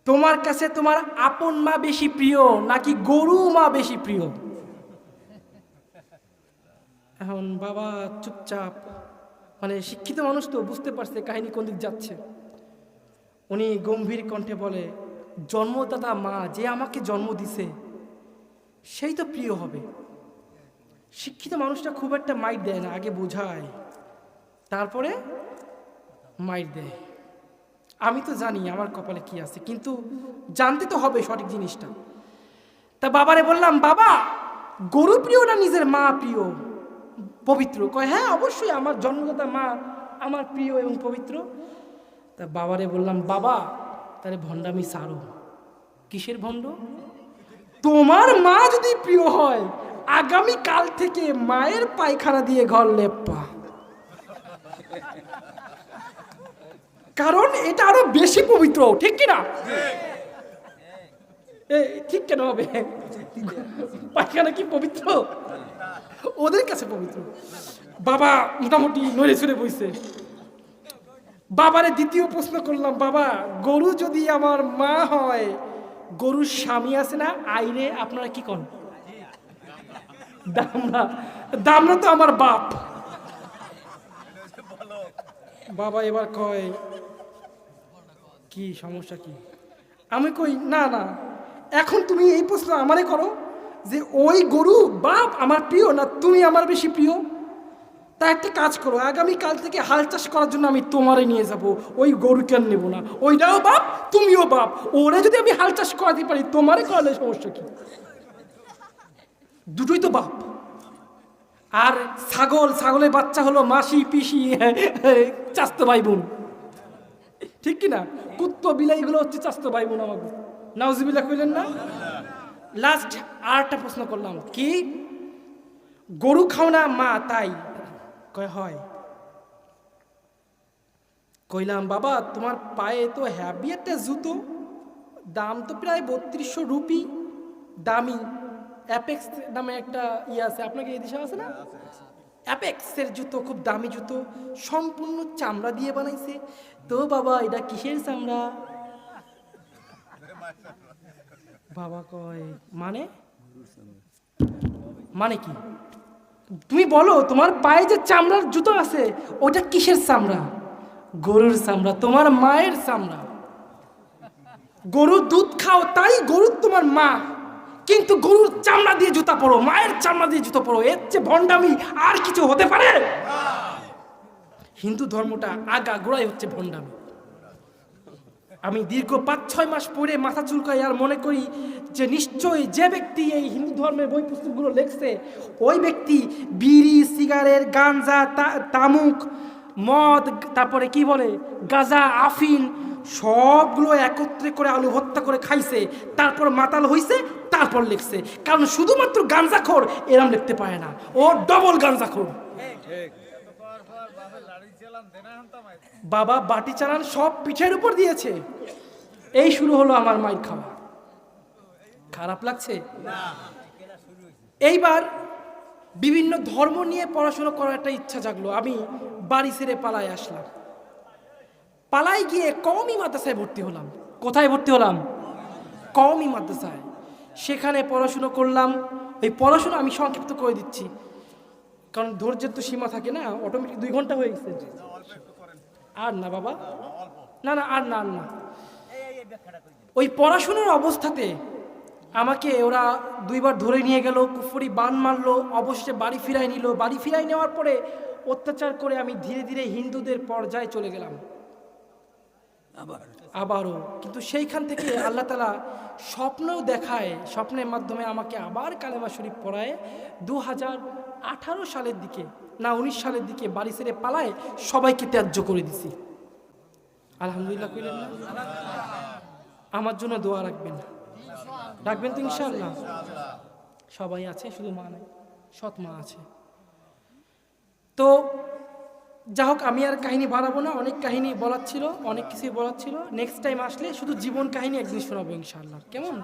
তোমার কাছে তোমার আপন মা বেশি প্রিয় নাকি গরু মা বেশি প্রিয়? এখন বাবা চুপচাপ, মানে শিক্ষিত মানুষ তো, বুঝতে পারছে কাহিনী কোন দিক যাচ্ছে। উনি গম্ভীর কণ্ঠে বলে, জন্মদাতা মা, যে আমাকে জন্ম দিছে সেই তো প্রিয় হবে। শিক্ষিত মানুষটা খুব একটা মাইট দেয় না, আগে বোঝায় তারপরে মাইট দেয়। আমি তো জানি আমার কপালে কি আছে, কিন্তু জানতে তো হবে সঠিক জিনিসটা। তা বাবারে বললাম, বাবা গরু প্রিয় না নিজের মা প্রিয় পবিত্র? কয়, হ্যাঁ অবশ্যই আমার জন্মদাতা মা আমার প্রিয় এবং পবিত্র। তা বাবারে বললাম, বাবা তাহলে ভণ্ডামি সারো। কিসের ভণ্ড? তোমার মা যদি প্রিয় হয়, আগামী কাল থেকে মায়ের পায়খানা দিয়ে ঘর লেপা, কারণ এটা আরো বেশি পবিত্র। ঠিক কিনা? ঠিক কেন হবে? পায়খানা কি পবিত্র? ওদের কাছে পবিত্র। বাবা মোটামুটি নড়ে চড়ে বইছে। বাবারে দ্বিতীয় প্রশ্ন করলাম, বাবা গরু যদি আমার মা হয়, গরুর স্বামী আছে না আইরে, আপনারা কি করেন? দামরা, দামরা তো আমার বাপ। বাবা এবার কয়, কি সমস্যা কি? আমি কই, না না, এখন তুমি এই প্রশ্ন আমারে করো যে ওই গরু বাপ আমার প্রিয় না তুমি আমার বেশি প্রিয়? তা একটা কাজ করো, আগামী কাল থেকে হাল চাষ করার জন্য আমি তোমারে নিয়ে যাব, ওই গরু কেন নেব না? ওইটাও বাপ, তুমিও বাপ, ওরা যদি আমি হাল চাষ করাতে পারি, তোমারে করালে সমস্যা কি? দুটোই তো বাপ। আর ছাগল, ছাগলের বাচ্চা হলো মাসি পিসি চাস্তো ভাই বোন। ঠিক কিনা? কুত্তো বিলাইগুলো হচ্ছে চাস্তো ভাই বোন আমাকে। নাউজুবিল্লাহ কইলেন না? লাস্ট আর একটা প্রশ্ন করলাম, কি গরু খাও না মা তাই? কয় হয়। কইলাম বাবা তোমার পায়ে তো হ্যাভি একটা জুতো, দাম তো প্রায় 3200 রুপি, দামি অ্যাপেক্স নামে একটা ইয়ে আছে, আপনাকে এই দেশে আছে না? অ্যাপেক্সের জুতো, খুব দামি জুতো, সম্পূর্ণ চামড়া দিয়ে বানাইছে। তো বাবা এটা কিসের চামড়া? বাবা কয় মানে মানে কি? তুমি বলো তোমার পায়ে যে চামড়ার জুতো আছে ওটা কিসের চামড়া? গরুর চামড়া, তোমার মায়ের চামড়া। গরুর দুধ খাও তাই গরুর তোমার মা, কিন্তু গরুর চামড়া দিয়ে জুতা পরো, মায়ের চামড়া দিয়ে জুতো পরো, এর চেয়ে ভণ্ডামি আর কিছু হতে পারে? হিন্দু ধর্মটা আগা গোড়াই হচ্ছে ভণ্ডামি। আমি দীর্ঘ 5-6 মাস পরে মাথা চুলকাই আর মনে করি যে নিশ্চয়ই যে ব্যক্তি এই হিন্দু ধর্মের বই পুস্তকগুলো লিখছে ওই ব্যক্তি বিড়ি, সিগারেট, গাঞ্জা, তামুক, মদ, তারপরে কি বলে গাঁজা, আফিন সবগুলো একত্রে করে আলু ভর্তা করে খাইছে, তারপর মাতাল হইছে, তারপর লিখছে। কারণ শুধুমাত্র গাঞ্জাখোর এরম লিখতে পারে না, ও ডবল গাঞ্জাখোর। বাবা বাটি চালান সব পিঠের উপর দিয়েছে। এই শুরু হলো আমার মাইর খাওয়া। খারাপ লাগছে? এইবার বিভিন্ন ধর্ম নিয়ে পড়াশোনা করার একটা ইচ্ছা জাগলো। আমি বাড়ি ছেড়ে পালায় আসলাম। পালাই গিয়ে কওমি মাদ্রাসায় ভর্তি হলাম। কোথায় ভর্তি হলাম? কওমি মাদ্রাসায়। সেখানে পড়াশুনো করলাম। এই পড়াশোনা আমি সংক্ষিপ্ত করে দিচ্ছি, কারণ ধৈর্যের তো সীমা থাকে না। অটোমেটিক 2 ঘন্টা হয়ে গেছে। আর না বাবা, না না আর না আর না। ওই পড়াশোনার অবস্থাতে আমাকে ওরা 2 বার ধরে নিয়ে গেল, কুফরি বান মারলো, অবশ্যই বাড়ি ফিরাই নিল। বাড়ি ফিরাই নেওয়ার পরে অত্যাচার করে আমি ধীরে ধীরে হিন্দুদের পর্যায়ে চলে গেলাম আবারও। কিন্তু সেইখান থেকে আল্লাহ তাআলা স্বপ্নও দেখায়, স্বপ্নের মাধ্যমে আমাকে আবার কালেমা শরীফ পড়ায়। 2018 সালের দিকে না 19 সালের দিকে বাড়ি ছেড়ে পালায় সবাইকে ত্যায্য করে দিছি। আলহামদুলিল্লাহ কইলেন না? আমার জন্য দোয়া রাখবেন, রাখবেন তো ইনশাআল্লাহ? সবাই আছে, শুধু মা নাই, সৎ মা আছে। তো যা হোক, আমি আর কাহিনী বাড়াবো না, অনেক কাহিনী বলার ছিল, অনেক কিছুই বলার ছিল। নেক্সট টাইম আসলে শুধু জীবন কাহিনী একদিন শোনাবো ইনশাআল্লাহ। কেমন?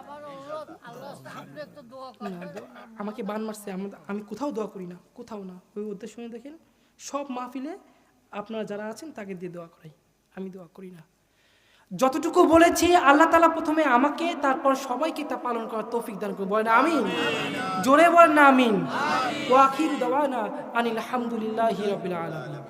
আমাকে বান মারছে, আমি কোথাও দোয়া করি না, কোথাও না। ওই উদ্দেশ্য শুনে দেখেন, সব মাহফিলে আপনারা যারা আছেন তাকে দিয়ে দোয়া করাই, আমি দোয়া করি না। যতটুকু বলেছি আল্লাহ তাআলা প্রথমে আমাকে, তারপর সবাইকে তা পালন করার তৌফিক দান করুন। বলেন আমিন, জোরে বলেন না আমিন। ওয়া আখিরু দাওয়ানা আনিল হামদুলিল্লাহি রাব্বিল আলামিন।